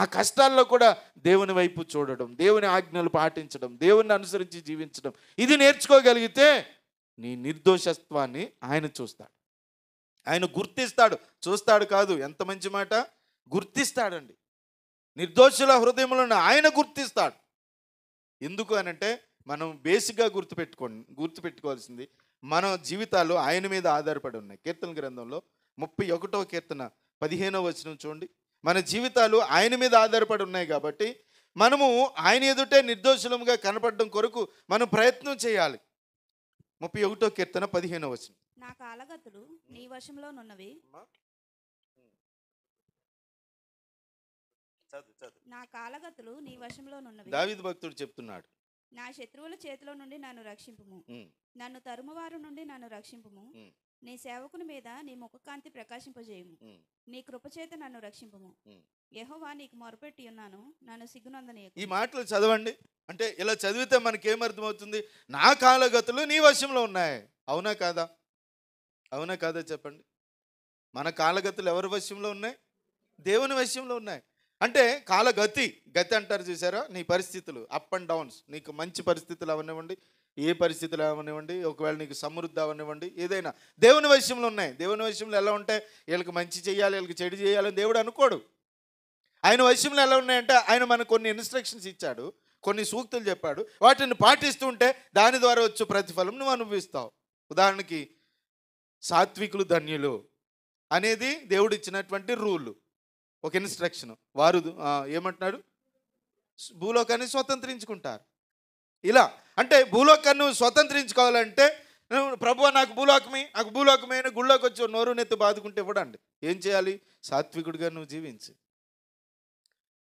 ఆ కష్టాల్లో కూడా దేవుని వైపు చూడడం, దేవుని ఆజ్ఞలు పాటించడం, దేవుని అనుసరించి జీవించడం, ఇది నేర్చుకోగలిగితే నీ నిర్దోషత్వాన్ని ఆయన చూస్తాడు, ఆయన గుర్తిస్తాడు. చూస్తాడు కాదు, ఎంత మంచి మాట, గుర్తిస్తాడండి. నిర్దోషుల హృదయంలో ఆయన గుర్తిస్తాడు. ఎందుకు అనంటే మనం బేసిక్గా గుర్తుపెట్టుకోవాల్సింది, మన జీవితాలు ఆయన మీద ఆధారపడి ఉన్నాయి. కీర్తన గ్రంథంలో 31వ కీర్తన 15వ వచనం చూడండి. మన జీవితాలు ఆయన మీద ఆధారపడి ఉన్నాయి కాబట్టి మనము ఆయన ఎదుటే నిర్దోషులముగా కనపడడం కొరకు మనం ప్రయత్నం చేయాలి. 31వ కీర్తన 15వ వచనం. నా కాలగతులు నీ వశంలోనున్నవి, నా కాలగతులు నీ వశంలోనున్నవి. దావీదు భక్తుడు చెప్తున్నాడు, నా శత్రువుల చేతిలో నుండి నన్ను రక్షింపుము, నన్ను తరుమువారు నుండి నన్ను రక్షింపుము. నీ సేవకుని మీద నీ ముఖకాంతి ప్రకాశింపజేయుము, నీ కృపచేత నన్ను రక్షింపుము. యెహోవా నీకు మొరపెట్టి ఉన్నాను, నన్ను సిగ్గునందనీయకు. ఈ మాటలు చదవండి. అంటే ఇలా చదివితే మనకేమర్థమవుతుంది? నా కాలగతులు నీ వశంలో ఉన్నాయి. అవునా కాదా? అవునా కాదా చెప్పండి. మన కాలగతులు ఎవరి వశంలో ఉన్నాయి? దేవుని వశంలో ఉన్నాయి. అంటే కాలగతి, గతి అంటారు చూసారా, నీ పరిస్థితులు అప్ అండ్ డౌన్స్. నీకు మంచి పరిస్థితులు అవనివ్వండి, ఏ పరిస్థితులు అవనివ్వండి, ఒకవేళ నీకు సమృద్ధి అవనివ్వండి, ఏదైనా దేవుని విషయంలో ఉన్నాయి. దేవుని విషయంలో ఎలా ఉంటాయి, వీళ్ళకి మంచి చేయాలి, వీళ్ళకి చెడు చేయాలని దేవుడు అనుకోడు. ఆయన విషయంలో ఎలా ఉన్నాయంటే, ఆయన మనకు కొన్ని ఇన్స్ట్రక్షన్స్ ఇచ్చాడు, కొన్ని సూక్తులు చెప్పాడు, వాటిని పాటిస్తుంటే దాని ద్వారా వచ్చే ప్రతిఫలం నువ్వు అనుభవిస్తావు. ఉదాహరణకి సాత్వికులు ధన్యులు అనేది దేవుడు ఇచ్చినటువంటి రూల్, ఒక ఇన్స్ట్రక్షన్. వారు ఏమంటున్నాడు, భూలోకాన్ని స్వతంత్రించుకుంటారు. ఇలా అంటే భూలోకాన్ని స్వతంత్రించుకోవాలంటే, ప్రభువా నాకు భూలోకమే, నాకు భూలోకమే అని గుళ్ళోకి వచ్చి నోరు నెత్తి బాదుకుంటే ఇవ్వడండి. ఏం చేయాలి, సాత్వికుడిగా నువ్వు జీవించు,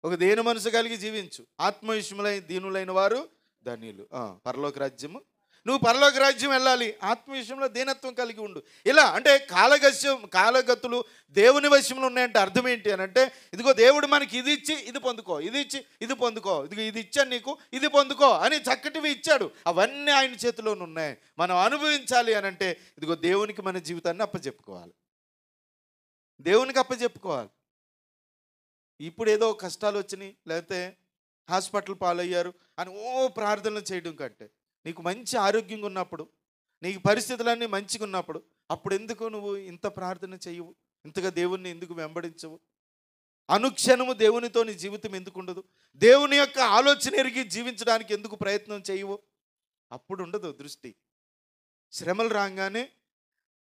ఒక దేని మనసు కలిగి జీవించు. ఆత్మవిషయములైన దీనులైన వారు ధన్యులు, పరలోక రాజ్యము. నువ్వు పరలోక రాజ్యం వెళ్ళాలి, ఆత్మవిషయంలో దీనత్వం కలిగి ఉండు. ఇలా అంటే కాలగతులు దేవుని వశంలో ఉన్నాయంటే అర్థం ఏంటి అని అంటే, ఇదిగో దేవుడు మనకి ఇది ఇచ్చి ఇది పొందుకో, ఇది ఇచ్చి ఇది పొందుకో, ఇదిగో ఇది ఇచ్చాను నీకు, ఇది పొందుకో అని చక్కటివి ఇచ్చాడు. అవన్నీ ఆయన చేతిలోనే ఉన్నాయి. మనం అనుభవించాలి అని అంటే ఇదిగో దేవునికి మన జీవితాన్ని అప్పచెప్పుకోవాలి, దేవునికి అప్పచెప్పుకోవాలి. ఇప్పుడు ఏదో కష్టాలు వచ్చినాయి, లేకపోతే హాస్పిటల్ పాలయ్యారు అని ప్రార్థనలు చేయడం కంటే, నీకు మంచి ఆరోగ్యంగా ఉన్నప్పుడు, నీకు పరిస్థితులన్నీ మంచిగా ఉన్నప్పుడు, అప్పుడు ఎందుకు నువ్వు ఇంత ప్రార్థన చేయవు, ఇంతగా దేవుణ్ణి ఎందుకు వెంబడించవు? అనుక్షణము దేవునితో నీ జీవితం ఎందుకు ఉండదు? దేవుని యొక్క ఆలోచన ఎరిగి జీవించడానికి ఎందుకు ప్రయత్నం చేయవు? అప్పుడు ఉండదు దృష్టి. శ్రమలు రాగానే,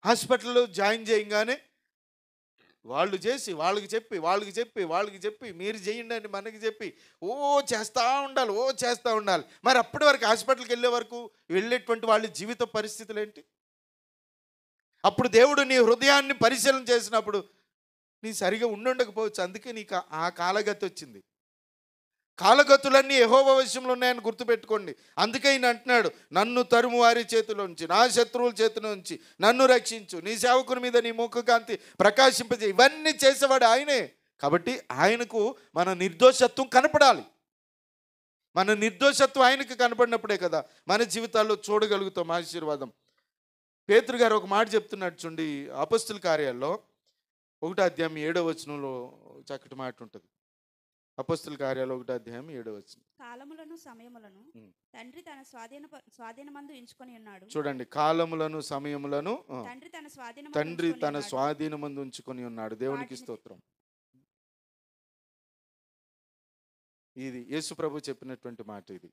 హాస్పిటల్లో జాయిన్ చేయగానే వాళ్ళు చేసి వాళ్ళకి చెప్పి మీరు చేయండి అని మనకి చెప్పి చేస్తూ ఉండాలి. మరి అప్పటి వరకు హాస్పిటల్కి వెళ్ళే వరకు వెళ్ళేటువంటి వాళ్ళ జీవిత పరిస్థితులు ఏంటి? అప్పుడు దేవుడు నీ హృదయాన్ని పరిశీలన చేసినప్పుడు నీ సరిగా ఉండకపోవచ్చు. అందుకే నీకు ఆ కాలగతి వచ్చింది. కాలగతులన్నీ యెహోవా వశంలో ఉన్నాయని గుర్తుపెట్టుకోండి. అందుకే ఈయన అంటున్నాడు, నన్ను తరుము వారి చేతిలోంచి, నా శత్రువుల చేతిలోంచి నన్ను రక్షించు, నీ సేవకుని మీద నీ ముఖకాంతి ప్రకాశింపజే. ఇవన్నీ చేసేవాడు ఆయనే. కాబట్టి ఆయనకు మన నిర్దోషత్వం కనపడాలి. మన నిర్దోషత్వం ఆయనకు కనపడినప్పుడే కదా మన జీవితాల్లో చూడగలుగుతాం ఆశీర్వాదం. పేతురు గారు ఒక మాట చెప్తున్నాడు చూడండి, అపొస్తలుల కార్యాల్లో 1వ అధ్యాయం 7వ వచనంలో చక్కటి మాట ఉంటుంది. అపొస్తలుల కార్యాలు 1వ అధ్యాయం 7వ వచనం. కాలములను సమయములను తండ్రి తన స్వాధీనమందు ఉంచుకొని ఉన్నాడు. చూడండి, కాలములను సమయములను తండ్రి తన స్వాధీనమందు ఉంచుకొని ఉన్నాడు. దేవునికి స్తోత్రం. ఇది యేసు ప్రభు చెప్పినటువంటి మాట. ఇది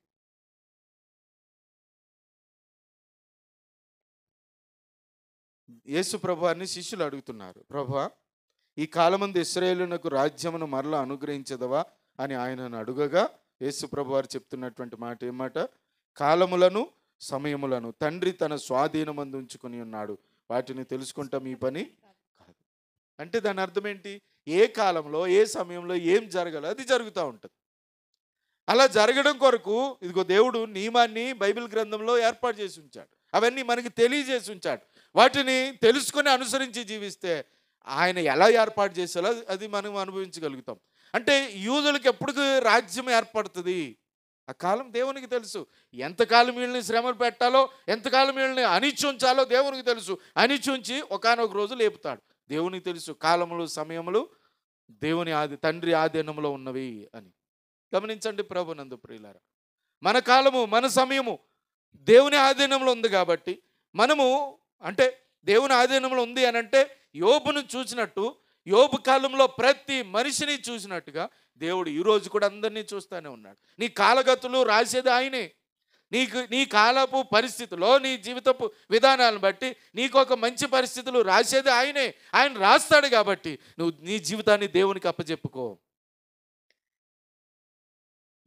యేసు ప్రభు అని శిష్యులు అడుగుతున్నారు, ప్రభువా ఈ కాలమందు ఇశ్రాయేలునకు రాజ్యమును మరలా అనుగ్రహించదవా అని ఆయనను అడుగగా యేసు ప్రభు వారు చెప్తున్నటువంటి మాట ఏమాట, కాలములను సమయములను తండ్రి తన స్వాధీనమందు ఉంచుకొని ఉన్నాడు, వాటిని తెలుసుకుంటాం ఈ పని కాదు. అంటే దాని అర్థం ఏంటి? ఏ కాలంలో ఏ సమయంలో ఏం జరగాలో అది జరుగుతూ ఉంటుంది. అలా జరగడం కొరకు ఇదిగో దేవుడు నియమాన్ని బైబిల్ గ్రంథంలో ఏర్పాటు చేసి ఉంచాడు. అవన్నీ మనకి తెలియజేసి ఉంచాడు. వాటిని తెలుసుకొని అనుసరించి జీవిస్తే ఆయన ఎలా ఏర్పాటు చేసేలా అది మనం అనుభవించగలుగుతాం. అంటే యూదులకు ఎప్పుడు రాజ్యం ఏర్పడుతుంది ఆ కాలం దేవునికి తెలుసు. ఎంతకాలం వీళ్ళని శ్రమలు పెట్టాలో, ఎంతకాలం వీళ్ళని అణిచుంచాలో దేవునికి తెలుసు. అణిచుంచి ఒకానొక రోజు లేపుతాడు. దేవునికి తెలుసు కాలములు సమయములు దేవుని తండ్రి ఆధీనంలో ఉన్నవి అని. గమనించండి ప్రభునందు ప్రియులారా, మన కాలము మన సమయము దేవుని ఆధీనంలో ఉంది కాబట్టి మనము అంటే దేవుని ఆధీనంలో ఉంది అని అంటే యోబును చూసినట్టు, యోబు కాలంలో ప్రతి మనిషిని చూసినట్టుగా దేవుడు ఈరోజు కూడా అందరినీ చూస్తూనే ఉన్నాడు. నీ కాలగతులు రాసేది ఆయనే. నీ కాలపు పరిస్థితుల్లో నీ జీవితపు విధానాలను బట్టి నీకు ఒక మంచి పరిస్థితులు రాసేది ఆయనే. ఆయన రాస్తాడు కాబట్టి నువ్వు నీ జీవితాన్ని దేవునికి అప్పచెప్పుకో.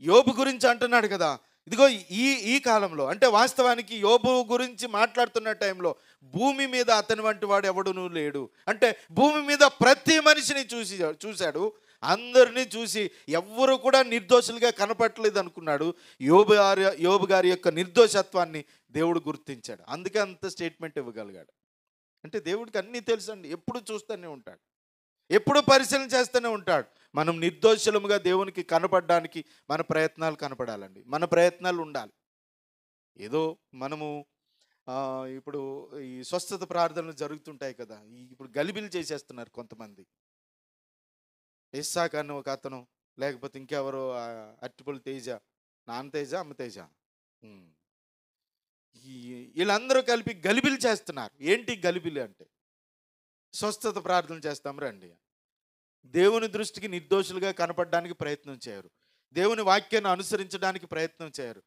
యోబు గురించి అంటున్నాడు కదా, ఇదిగో ఈ కాలంలో అంటే వాస్తవానికి యోబు గురించి మాట్లాడుతున్న టైంలో భూమి మీద అతని వంటి వాడు ఎవడునూ లేడు. అంటే భూమి మీద ప్రతి మనిషిని అందరినీ చూసి ఎవ్వరు కూడా నిర్దోషులుగా కనపడలేదు అనుకున్నాడు. యోబు గారి యొక్క నిర్దోషత్వాన్ని దేవుడు గుర్తించాడు. అందుకే అంత స్టేట్మెంట్ ఇవ్వగలిగాడు. అంటే దేవుడికి అన్నీ తెలుసు అండి. ఎప్పుడు చూస్తూనే ఉంటాడు, ఎప్పుడు పరిశీలన చేస్తూనే ఉంటాడు. మనం నిర్దోషులముగా దేవునికి కనపడడానికి మన ప్రయత్నాలు కనపడాలండి, మన ప్రయత్నాలు ఉండాలి. ఏదో మనము ఇప్పుడు ఈ స్వస్థత ప్రార్థనలు జరుగుతుంటాయి కదా, ఇప్పుడు గలిబిలు చేసేస్తున్నారు కొంతమంది. ఇస్సాక్ అన్న ఒక అతను లేకపోతే ఇంకెవరో అట్టిపల్లి తేజ, నాన్న తేజ, అమ్మ తేజ, వీళ్ళందరూ కలిపి గలిబిలి చేస్తున్నారు. ఏంటి గలిబిలి అంటే? స్వస్థత ప్రార్థన చేస్తాం రండి. దేవుని దృష్టికి నిర్దోషులుగా కనపడడానికి ప్రయత్నం చేయరు. దేవుని వాక్యాన్ని అనుసరించడానికి ప్రయత్నం చేయరు.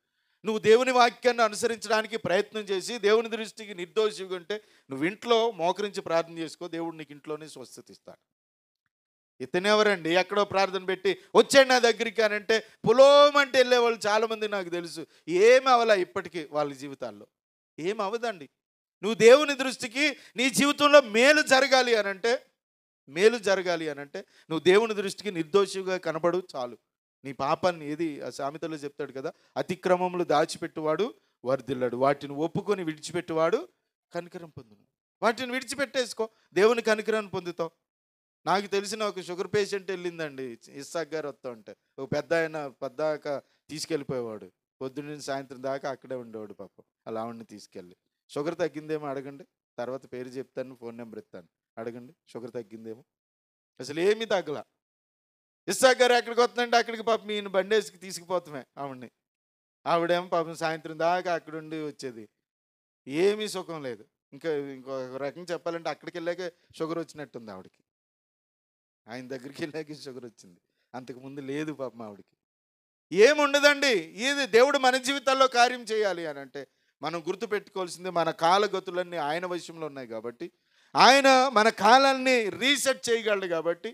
నువ్వు దేవుని వాక్యాన్ని అనుసరించడానికి ప్రయత్నం చేసి దేవుని దృష్టికి నిర్దోషిగా ఉంటే నువ్వు ఇంట్లో మోకరించి ప్రార్థన చేసుకో, దేవుడు నీకు ఇంట్లోనే స్వస్థత ఇస్తాడు. ఇతనెవరండి ఎక్కడో ప్రార్థన పెట్టి వచ్చాడు నా దగ్గరికి అని అంటే పులోమంటే వెళ్ళేవాళ్ళు చాలామంది నాకు తెలుసు. ఏమి అవలా ఇప్పటికీ వాళ్ళ జీవితాల్లో ఏమి అవదండి. నువ్వు దేవుని దృష్టికి నీ జీవితంలో మేలు జరగాలి అనంటే నువ్వు దేవుని దృష్టికి నిర్దోషిగా కనపడు చాలు. నీ పాపాన్ని ఏది ఆ సామెతలో చెప్తాడు కదా, అతిక్రమములు దాచిపెట్టువాడు వర్ధిల్లాడు, వాటిని ఒప్పుకొని విడిచిపెట్టువాడు కనికరం పొందును. వాటిని విడిచిపెట్టేసుకో, దేవుని కనికరాన్ని పొందుతావు. నాకు తెలిసిన ఒక షుగర్ పేషెంట్ వెళ్ళిందండి, ఇస్సాక్ గారు వస్తూ ఉంటే ఒక పెద్ద ఆయన పద్దాక తీసుకెళ్ళిపోయేవాడు, పొద్దున్న సాయంత్రం దాకా అక్కడే ఉండేవాడు పాపం. అలా ఆవిడని తీసుకెళ్ళి షుగర్ తగ్గిందేమో అడగండి, తర్వాత పేరు చెప్తాను, ఫోన్ నెంబర్ ఇస్తాను, అడగండి షుగర్ తగ్గిందేమో. అసలు ఏమీ తగ్గల. ఇస్సాక్ గారు ఎక్కడికి వస్తుందంటే అక్కడికి పాపం ఈయన బండేసుకి తీసుకుపోతామే ఆవిడని. ఆవిడేమో పాపం సాయంత్రం దాకా అక్కడుండి వచ్చేది, ఏమీ సుఖం లేదు. ఇంకో రకంగా చెప్పాలంటే అక్కడికి వెళ్ళాకే షుగర్ వచ్చినట్టుంది ఆవిడకి. ఆయన దగ్గరికి వెళ్ళాక షుగర్ వచ్చింది, అంతకుముందు లేదు పాపం ఆవిడకి. ఏముండదండి. ఇది దేవుడు మన జీవితాల్లో కార్యం చేయాలి అని అంటే మనం గుర్తుపెట్టుకోవాల్సింది మన కాలగతులన్నీ ఆయన వశంలో ఉన్నాయి కాబట్టి, ఆయన మన కాలాన్ని రీసెట్ చేయగలడు కాబట్టి,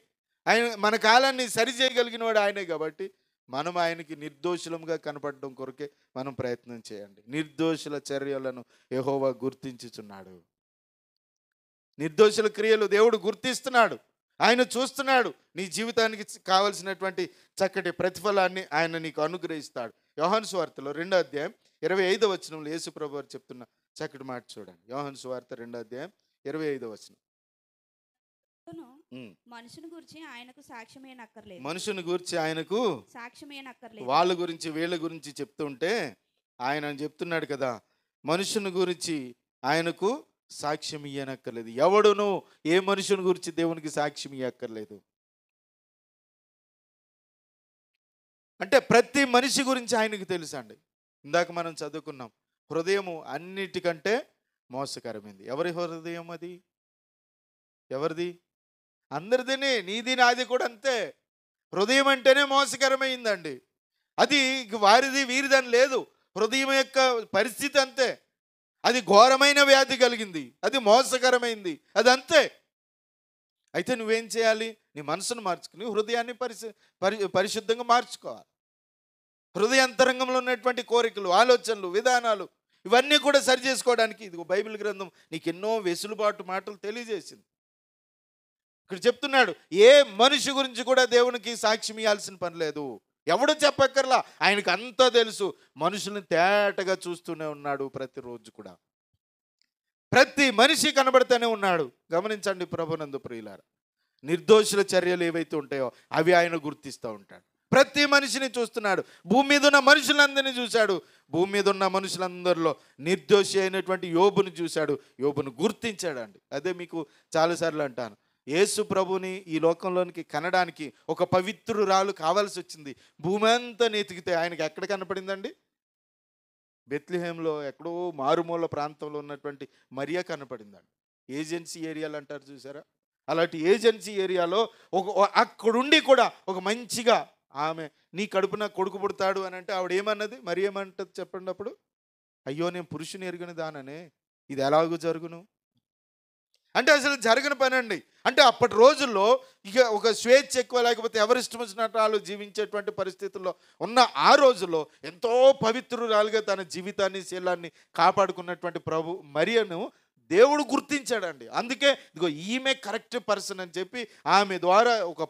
ఆయన మన కాలాన్ని సరి చేయగలిగిన వాడు ఆయనే కాబట్టి మనం ఆయనకి నిర్దోషులంగా కనపడడం కొరకే మనం ప్రయత్నం చేయండి. నిర్దోషుల చర్యలను యెహోవా గుర్తించుచున్నాడు. నిర్దోషుల క్రియలు దేవుడు గుర్తిస్తున్నాడు, ఆయన చూస్తున్నాడు. నీ జీవితానికి కావలసినటువంటి చక్కటి ప్రతిఫలాన్ని ఆయన నీకు అనుగ్రహిస్తాడు. యోహాను సువార్తలో 2వ అధ్యాయం 25వ వచనంలో యేసు ప్రభువు వారు చెప్తున్న చక్కటి మాట చూడండి. యోహాను సువార్త 2వ అధ్యాయం 25వ వచనం. మనుషుని గురించి ఆయనకు సాక్ష్యమేనక్కర్లేదు. మనుషుని గురించి ఆయనకు సాక్ష్యమేనక్కర్లేదు. వాళ్ళ గురించి వీళ్ళ గురించి చెప్తుంటే ఆయన చెప్తున్నాడు కదా, మనుషుని గురించి ఆయనకు సాక్ష్యం ఇయ్యనక్కర్లేదు. ఎవడును ఏ మనుషుని గురించి దేవునికి సాక్ష్యం ఇయ్యక్కర్లేదు. అంటే ప్రతి మనిషి గురించి ఆయనకు తెలుసు అండి. ఇందాక మనం చదువుకున్నాం, హృదయము అన్నిటికంటే మోసకరమైంది. ఎవరి హృదయం అది? ఎవరిది? అందరిదిని, నీది నాది కూడా అంతే. హృదయం అంటేనే మోసకరమైందండి. అది వారిది వీరిదని లేదు, హృదయం యొక్క పరిస్థితి అంతే. అది ఘోరమైన వ్యాధి కలిగింది, అది మోసకరమైంది, అది అంతే. అయితే నువ్వేం చేయాలి? నీ మనసును మార్చుకుని హృదయాన్ని పరిశుద్ధంగా మార్చుకోవాలి. హృదయాంతరంగంలో ఉన్నటువంటి కోరికలు, ఆలోచనలు, విధానాలు ఇవన్నీ కూడా సరి చేసుకోవడానికి ఇది బైబిల్ గ్రంథం నీకు ఎన్నో వెసులుబాటు మాటలు తెలియజేసింది. ఇక్కడ చెప్తున్నాడు, ఏ మనిషి గురించి కూడా దేవునికి సాక్ష్యం ఇవ్వాల్సిన పని లేదు. ఎవడు చెప్పక్కర్లా, ఆయనకు అంతా తెలుసు. మనుషుల్ని తేటగా చూస్తూనే ఉన్నాడు. ప్రతిరోజు కూడా ప్రతి మనిషి కనబడుతూనే ఉన్నాడు. గమనించండి ప్రభునందు ప్రియులారా, నిర్దోషుల చర్యలు ఏవైతే ఉంటాయో అవి ఆయన గుర్తిస్తూ ఉంటాడు. ప్రతి మనిషిని చూస్తున్నాడు. భూమి మీద ఉన్న మనుషులందరినీ చూశాడు. భూమి మీద ఉన్న మనుషులందరిలో నిర్దోషి అయినటువంటి యోబుని చూశాడు, యోబును గుర్తించాడండి. అదే మీకు చాలాసార్లు అంటాను, యేసు ప్రభుని ఈ లోకంలోనికి కనడానికి ఒక పవిత్రురాలు కావాల్సి వచ్చింది. భూమి అంతా నెతికితే ఆయనకి ఎక్కడ కనపడిందండి? బెత్లెహేంలో ఎక్కడో మారుమూల ప్రాంతంలో ఉన్నటువంటి మరియా కనపడిందండి. ఏజెన్సీ ఏరియాలు అంటారు చూసారా, అలాంటి ఏజెన్సీ ఏరియాలో అక్కడుండి కూడా ఒక మంచిగా ఆమె నీ కడుపున కొడుకు పుడతాడు అని అంటే ఆవిడ ఏమన్నది? మరి ఏమంటది చెప్పండి అప్పుడు? అయ్యో నేను పురుషుని ఎరుగని దాననే, ఇది ఎలాగూ జరుగును అంటే అసలు జరగని పని అండి. అంటే అప్పటి రోజుల్లో ఇక ఒక స్వేచ్ఛ ఎక్కువ, లేకపోతే ఎవరి ఇష్టం వచ్చినట్టు జీవించేటువంటి పరిస్థితుల్లో ఉన్న ఆ రోజుల్లో ఎంతో పవిత్రురాలుగా తన జీవితాన్ని, శీలాన్ని కాపాడుకున్నటువంటి ప్రభు మరియను దేవుడు గుర్తించాడండి. అందుకే ఇదిగో ఈమె కరెక్ట్ పర్సన్ అని చెప్పి ఆమె ద్వారా ఒక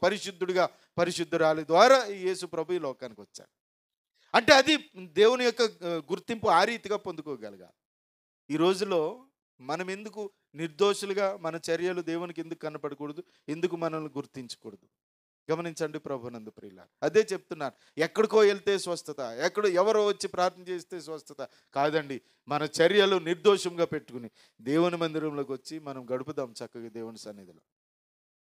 పరిశుద్ధురాలి ద్వారా యేసు ప్రభు ఈ లోకానికి వచ్చాడు. అంటే అది దేవుని యొక్క గుర్తింపు ఆ రీతిగా పొందుకోగలగాలి. ఈ రోజులో మనం ఎందుకు నిర్దోషులుగా మన చర్యలు దేవునికి ఎందుకు కనపడకూడదు? ఎందుకు మనల్ని గుర్తించకూడదు? గమనించండి ప్రభునందు ప్రియులారా, అదే చెప్తున్నాను. ఎక్కడికో వెళ్తే స్వస్థత, ఎవరో వచ్చి ప్రార్థన చేస్తే స్వస్థత కాదండి. మన చర్యలు నిర్దోషంగా పెట్టుకుని దేవుని మందిరంలోకి వచ్చి మనం గడుపుదాం చక్కగా దేవుని సన్నిధిలో.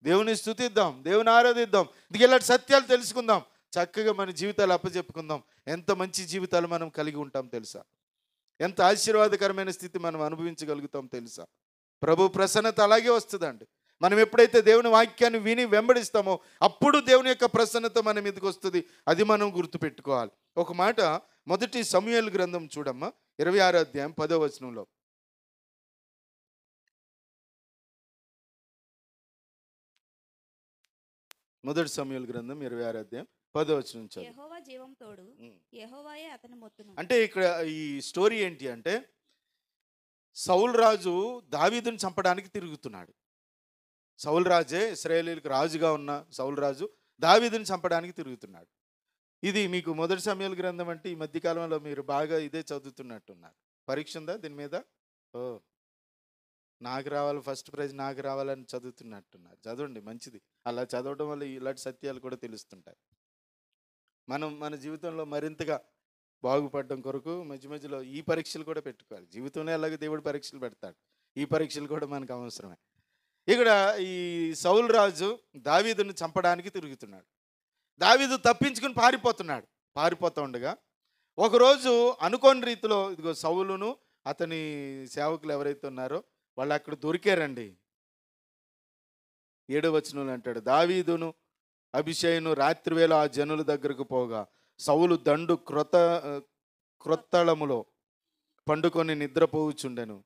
దేవుని స్తుతిద్దాం, దేవుని ఆరాధిద్దాం, ఇలాంటి సత్యాలు తెలుసుకుందాం. చక్కగా మన జీవితాలు అప్పచెప్పుకుందాం. ఎంత మంచి జీవితాలు మనం కలిగి ఉంటాం తెలుసా? ఎంత ఆశీర్వాదకరమైన స్థితి మనం అనుభవించగలుగుతాం తెలుసా? ప్రభు ప్రసన్నత అలాగే వస్తుందండి. మనం ఎప్పుడైతే దేవుని వాక్యాన్ని విని వెంబడిస్తామో అప్పుడు దేవుని యొక్క ప్రసన్నత మన మీదకి వస్తుంది. అది మనం గుర్తుపెట్టుకోవాలి. ఒక మాట మొదటి సమూయేలు గ్రంథం చూడమ్మా, 26వ అధ్యాయం 10వ వచనంలో. మొదటి సమూయేలు గ్రంథం 26వ అధ్యాయం 10వ వచనం చదువు. యెహోవా జీవం తోడు, యెహోవాయే అతని మొత్తును. అంటే ఇక్కడ ఈ స్టోరీ ఏంటి అంటే, సౌలు రాజు దావీదుని చంపడానికి తిరుగుతున్నాడు. సౌలు రాజే, ఇశ్రాయేలీయులకు రాజుగా ఉన్న సౌలు రాజు దావీదుని చంపడానికి తిరుగుతున్నాడు. ఇది మీకు మొదటి సమూయేలు గ్రంథం అంటే ఈ మధ్యకాలంలో మీరు బాగా ఇదే చదువుతున్నట్టున్నారు. పరీక్ష ఉందా దీని మీద? ఓ, నాకు రావాలి, ఫస్ట్ ప్రైజ్ నాకు రావాలని చదువుతున్నట్టున్నారు. చదవండి, మంచిది. అలా చదవడం వల్ల ఇలాంటి సత్యాలు కూడా తెలుస్తుంటాయి. మనం మన జీవితంలో మరింతగా బాగుపడడం కొరకు మధ్య మధ్యలో ఈ పరీక్షలు కూడా పెట్టుకోవాలి. జీవితంలో అలాగే దేవుడు పరీక్షలు పెడతాడు, ఈ పరీక్షలు కూడా మనకు అవసరమే. ఇక్కడ ఈ సౌలు రాజు దావీదుని చంపడానికి తిరుగుతున్నాడు. దావీదు తప్పించుకుని పారిపోతూ ఉండగా ఒకరోజు అనుకోని రీతిలో ఇదిగో సౌలును అతని సేవకులు ఎవరైతే ఉన్నారో వాళ్ళు అక్కడ దొరికారండి. 7వ వచనంలో అంటాడు, దావీదును అభిషేయును రాత్రివేళ ఆ జనుల దగ్గరకు పోగా సౌలు దండు క్రొత్తళములో పండుకొని నిద్రపోవుచుండెను.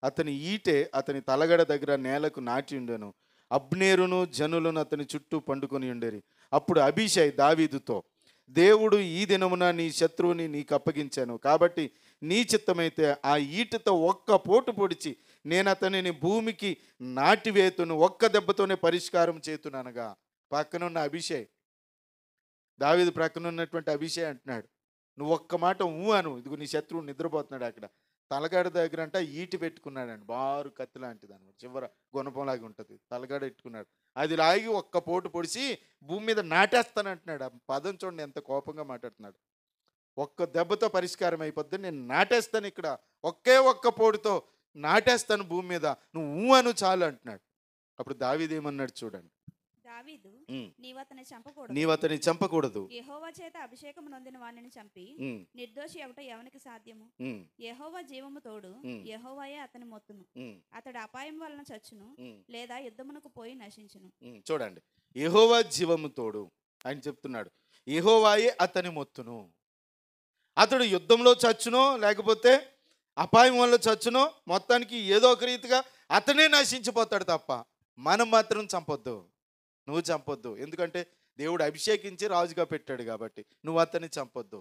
అతని ఈటె అతని తలగడ దగ్గర నేలకు నాటి ఉండెను. అబ్నేరును జనులను అతని చుట్టూ పండుకొని ఉండేరి. అప్పుడు అభిషేయ్ దావీదుతో, దేవుడు ఈ దినమున నీ శత్రువుని నీకు అప్పగించాను కాబట్టి నీ చిత్తమైతే ఆ ఈటతో ఒక్క పోటు పొడిచి నేను అతనిని భూమికి నాటివేతును, ఒక్క దెబ్బతోనే పరిష్కారం చేతుననగా పక్కనున్న అభిషేయ్, దావీదు ప్రక్కన ఉన్నటువంటి అభిషేయ్ అంటున్నాడు, నువ్వు ఒక్క మాట అను, ఇదిగో నీ శత్రువు నిద్రపోతున్నాడు. అక్కడ తలగాడ దగ్గర అంట ఈటి పెట్టుకున్నాడండి, బారు కత్తి లాంటిది అనమాట, చివర గుణపంలాగా ఉంటుంది, తలగాడ పెట్టుకున్నాడు. అది లాగి ఒక్క పోటు పొడిచి భూమి మీద నాటేస్తానంటున్నాడు. ఆ పదం చూడండి ఎంత కోపంగా మాట్లాడుతున్నాడు. ఒక్క దెబ్బతో పరిష్కారం అయిపోద్ది, నేను నాటేస్తాను, ఇక్కడ ఒక్క పోటుతో నాటేస్తాను భూమి మీద, నువ్వు అను చాలు అంటున్నాడు. అప్పుడు దావీదు ఏమన్నాడు చూడండి, దావీదు నీవు అతని చంపకూడదు, యెహోవా చేత అభిషేకము నొందిన వానిని చంపి నిర్దోషి ఎవట ఎవనికి సాధ్యము? యెహోవా జీవము తోడు, యెహోవాయే అతని మొత్తును. అతడు అపాయం వలన చచ్చును, లేదా యుద్ధమునకు పోయి నశించును. చూడండి, యెహోవా జీవము తోడు ఆయన చెప్తున్నాడు, యెహోవాయే అతని మొత్తును. అతడు యుద్ధంలో చచ్చునో లేకపోతే అపాయం వల్ల చచ్చునో మొత్తానికి ఏదో ఒక రీతిగా అతనే నశించిపోతాడు తప్ప మనం మాత్రం చంపొద్దు, నువ్వు చంపొద్దు. ఎందుకంటే దేవుడు అభిషేకించి రాజుగా పెట్టాడు కాబట్టి నువ్వు అతన్ని చంపొద్దు.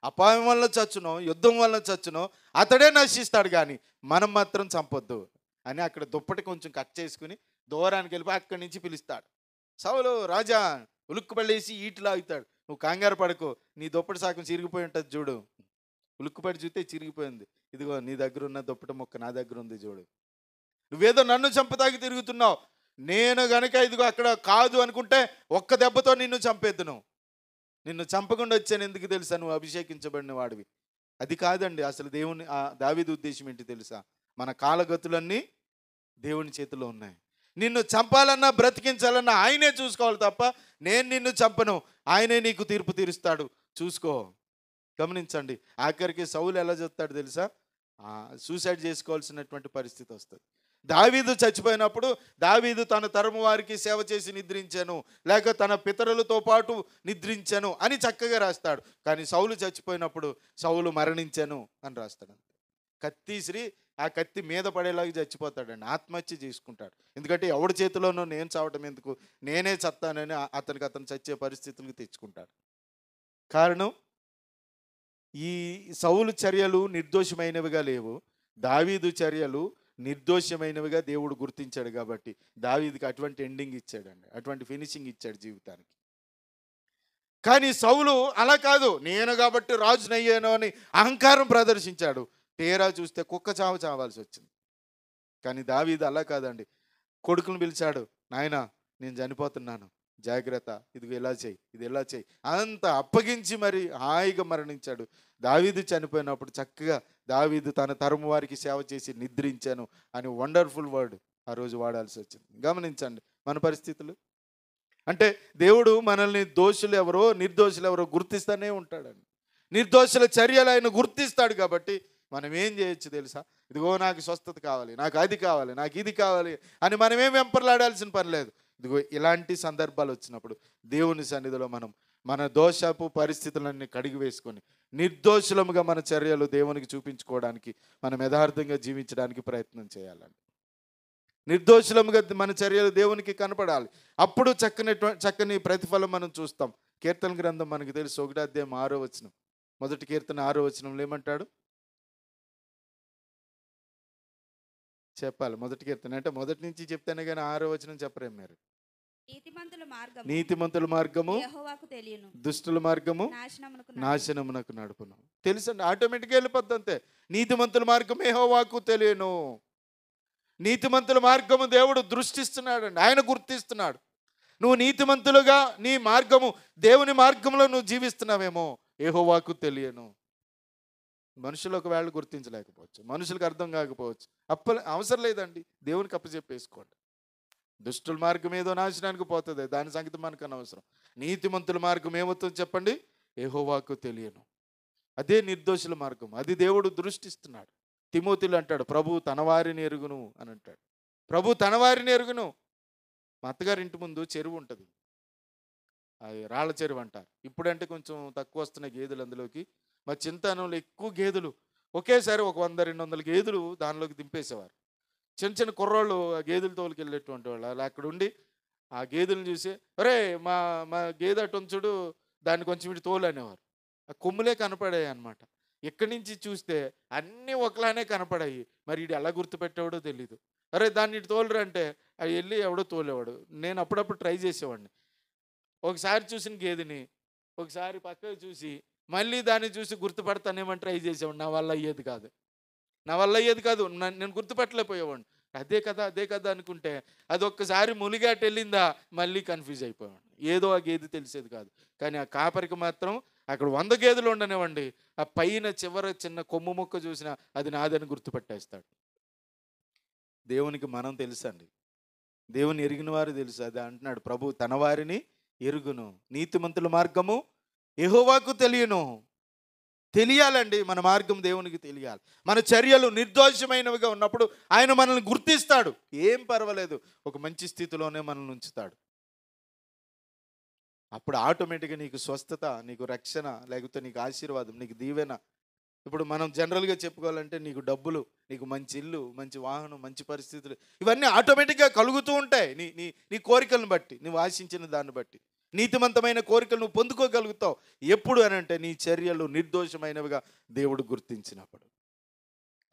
అపాయం వల్ల చచ్చునో యుద్ధం వల్ల చచ్చునో అతడే నశిస్తాడు కానీ మనం మాత్రం చంపొద్దు అని అక్కడ దుప్పటి కొంచెం కట్ చేసుకుని దూరానికి వెళ్ళిపోయి అక్కడి నుంచి పిలుస్తాడు. సౌలు రాజా ఉలుక్కుపడేసి ఈటిలా అవుతాడు, నువ్వు కంగారు పడకు, నీ దుప్పటి సాకం చిరిగిపోయి ఉంటుంది చూడు. ఉలుక్కుపడి చూస్తే చిరిగిపోయింది, ఇదిగో నీ దగ్గర ఉన్న దుప్పటి మొక్క నా దగ్గర ఉంది చూడు. నువ్వేదో నన్ను చంపతాకి తిరుగుతున్నావు, నేను గనక ఇదిగో అక్కడ కాదు అనుకుంటే ఒక్క దెబ్బతో నిన్ను చంపేద్దును. నిన్ను చంపకుండా వచ్చాను ఎందుకు తెలుసా? నువ్వు అభిషేకించబడిన వాడివి. అది కాదండి అసలు దేవుని దావీదు ఉద్దేశం ఏంటి తెలుసా? మన కాలగతులన్నీ దేవుని చేతిలో ఉన్నాయి. నిన్ను చంపాలన్నా బ్రతికించాలన్నా ఆయనే చూసుకోవాలి తప్ప నేను నిన్ను చంపను, ఆయనే నీకు తీర్పు తీరుస్తాడు, చూసుకో. గమనించండి, ఆఖరికి సౌలు ఎలా చెప్తాడు తెలుసా? సూసైడ్ చేసుకోవాల్సినటువంటి పరిస్థితి వస్తుంది. దావీదు చచ్చిపోయినప్పుడు దావీదు తన తరము వారికి సేవ చేసి నిద్రించాను, లేక తన పితరులతో పాటు నిద్రించాను అని చక్కగా రాస్తాడు. కానీ సౌలు చచ్చిపోయినప్పుడు సౌలు మరణించాను అని రాస్తాడు. కత్తిసిరి ఆ కత్తి మీద పడేలాగా చచ్చిపోతాడండి, ఆత్మహత్య చేసుకుంటాడు. ఎందుకంటే ఎవడి చేతిలోనో నేను చావటం ఎందుకు, నేనే చస్తానని అతను చచ్చే పరిస్థితులకు తెచ్చుకుంటాడు. కారణం ఈ సౌలు చర్యలు నిర్దోషమైనవిగా లేవు, దావీదు చర్యలు నిర్దోషమైనవిగా దేవుడు గుర్తించాడు కాబట్టి దావీదుకి అటువంటి ఎండింగ్ ఇచ్చాడండి, అటువంటి ఫినిషింగ్ ఇచ్చాడు జీవితానికి. కానీ సౌలు అలా కాదు, నేను కాబట్టి రాజునయ్యాను అని అహంకారం ప్రదర్శించాడు. తీరా చూస్తే కుక్క చావాల్సి వచ్చింది. కానీ దావీదు అలా కాదండి, కొడుకును పిలిచాడు, నాయనా నేను చనిపోతున్నాను, జాగ్రత్త, ఇది ఎలా చేయి, ఇది ఎలా చేయి, అంత అప్పగించి మరి హాయిగా మరణించాడు. దావీదు చనిపోయినప్పుడు చక్కగా దావీదు తన తరము వారికి సేవ చేసి నిద్రించాను అని వండర్ఫుల్ వర్డ్ ఆ రోజు వాడాల్సి వచ్చింది. గమనించండి మన పరిస్థితులు. అంటే దేవుడు మనల్ని దోషులు ఎవరో నిర్దోషులు ఎవరో గుర్తిస్తూనే ఉంటాడండి. నిర్దోషుల చర్యలు ఆయన గుర్తిస్తాడు. కాబట్టి మనం ఏం చేయొచ్చు తెలుసా? ఇదిగో నాకు స్వస్థత కావాలి, నాకు అది కావాలి, నాకు ఇది కావాలి అని మనం ఏం వెంపర్లాడాల్సిన పని లేదు. ఇదిగో ఇలాంటి సందర్భాలు వచ్చినప్పుడు దేవుని సన్నిధిలో మనం మన దోషపు పరిస్థితులన్నీ కడిగి వేసుకొని నిర్దోషులముగా మన చర్యలు దేవునికి చూపించుకోవడానికి మనం యథార్థంగా జీవించడానికి ప్రయత్నం చేయాలండి. నిర్దోషులముగా మన చర్యలు దేవునికి కనపడాలి. అప్పుడు చక్కని ప్రతిఫలం మనం చూస్తాం. కీర్తన గ్రంథం మనకు తెలుసు, 1వ అధ్యాయం 6వ వచనం. మొదటి కీర్తన 6వ వచనంలో ఏమంటాడు చెప్పాలి? మొదటి కీర్తన అంటే మొదటి నుంచి చెప్తేనే కానీ 6వ వచనం చెప్పరేం మీరు? నీతిమంతుల మార్గము యెహోవాకు తెలియను, దుష్టుల మార్గము నాశనమునకు నడుపును. తెలుసండి, ఆటోమేటిక్గా వెళ్ళిపోద్ది అంతే. నీతిమంతుల మార్గం యెహోవాకు తెలియను. నీతిమంతుల మార్గము దేవుడు దృష్టిస్తున్నాడండి, ఆయన గుర్తిస్తున్నాడు. నువ్వు నీతిమంతులుగా నీ మార్గము దేవుని మార్గంలో నువ్వు జీవిస్తున్నావేమో యెహోవాకు తెలియను. మనుషులు ఒకవేళ గుర్తించలేకపోవచ్చు, మనుషులకు అర్థం కాకపోవచ్చు, అవసరం లేదండి, దేవునికి అప్పచెప్పేసుకోండి. దుష్టుల మార్గం ఏదో నాశనానికి పోతుంది, దాని సంగతి మనకు అనవసరం. నీతిమంతుల మార్గం ఏమవుతుందో చెప్పండి? యెహోవాకు తెలియను. అదే నిర్దోషుల మార్గం, అది దేవుడు దృష్టిస్తున్నాడు. తిమోతిలో అంటాడు, ప్రభు తన వారిని ఎరుగును అని అంటాడు. ప్రభు తన వారిని ఎరుగును. మా అత్తగారి ఇంటి ముందు చెరువు ఉంటుంది, అది రాళ్ళ చెరువు అంటారు. ఇప్పుడంటే కొంచెం తక్కువ వస్తున్నాయి గేదెలు అందులోకి. మా చింతనంలో ఎక్కువ గేదెలు, ఒకేసారి ఒక 100-200 గేదెలు దానిలోకి దింపేసేవారు. చిన్న చిన్న కుర్రోళ్ళు ఆ గేదెలు తోలుకి వెళ్ళేటువంటి వాళ్ళు అలా అక్కడ ఉండి ఆ గేదెలను చూసి, ఒరే మా మా గేదె అటు ఉంచుడు, దాన్ని కొంచెం ఇటు తోలు అనేవారు. ఆ కొమ్ములే కనపడాయి అనమాట. ఇక్కడి నుంచి చూస్తే అన్నీ ఒకలానే కనపడాయి. మరి ఇది ఎలా గుర్తుపెట్టేవాడో తెలీదు. అరే దాన్ని ఇటు తోలురు అంటే అవి వెళ్ళి ఎవడో తోలేవాడు. నేను అప్పుడప్పుడు ట్రై చేసేవాడిని. ఒకసారి చూసిన గేదెని ఒకసారి పక్కకు చూసి మళ్ళీ దాన్ని చూసి గుర్తుపడతానేమని ట్రై చేసేవాడిని. నా వల్ల అయ్యేది కాదు, నేను గుర్తుపట్టలేకపోయేవాడిని. అదే కదా అనుకుంటే అది ఒక్కసారి ములిగాట వెళ్ళిందా మళ్ళీ కన్ఫ్యూజ్ అయిపోయాడు. ఏదో ఆ గేదె తెలిసేది కాదు. కానీ ఆ కాపరికి మాత్రం అక్కడ 100 గేదెలు ఉండనివ్వండి, ఆ పైన చివర చిన్న కొమ్ము మొక్క చూసినా అది నాదని గుర్తుపట్టేస్తాడు. దేవునికి మనం తెలుసండి, దేవుని ఎరిగిన వారు తెలుసు. అది అంటున్నాడు, ప్రభు తన వారిని ఎరుగును, నీతిమంతుల మార్గము యెహోవాకు తెలియను. తెలియాలండి, మన మార్గం దేవునికి తెలియాలి. మన చర్యలు నిర్దోషమైనవిగా ఉన్నప్పుడు ఆయన మనల్ని గుర్తిస్తాడు. ఏం పర్వాలేదు, ఒక మంచి స్థితిలోనే మనల్ని ఉంచుతాడు. అప్పుడు ఆటోమేటిక్గా నీకు స్వస్థత, నీకు రక్షణ, లేకపోతే నీకు ఆశీర్వాదం, నీకు దీవెన. ఇప్పుడు మనం జనరల్గా చెప్పుకోవాలంటే నీకు డబ్బులు, నీకు మంచి ఇల్లు, మంచి వాహనం, మంచి పరిస్థితులు, ఇవన్నీ ఆటోమేటిక్గా కలుగుతూ ఉంటాయి. నీ నీ నీ కోరికలను బట్టి, నువ్వు ఆశించిన దాన్ని బట్టి నీతిమంతమైన కోరికలు నువ్వు పొందుకోగలుగుతావు. ఎప్పుడు అని అంటే నీ చర్యలు నిర్దోషమైనవిగా దేవుడు గుర్తించినప్పుడు.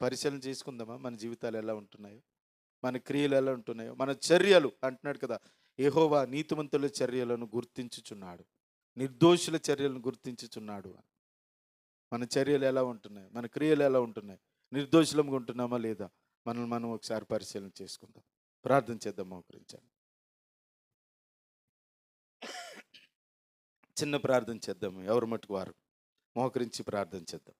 పరిశీలన చేసుకుందామా మన జీవితాలు ఎలా ఉంటున్నాయో, మన క్రియలు ఎలా ఉంటున్నాయో, మన చర్యలు. అంటున్నాడు కదా, యెహోవా నీతిమంతుల చర్యలను గుర్తించుచున్నాడు, నిర్దోషుల చర్యలను గుర్తించుచున్నాడు. మన చర్యలు ఎలా ఉంటున్నాయి, మన క్రియలు ఎలా ఉంటున్నాయి, నిర్దోషులంగా ఉంటున్నామా లేదా, మనల్ని మనం ఒకసారి పరిశీలన చేసుకుందాం. ప్రార్థన చేద్దాం, మోకరించండి. చిన్న ప్రార్థన చేద్దాము, ఎవరి మట్టుకు వారు మోకరించి ప్రార్థన చేద్దాం.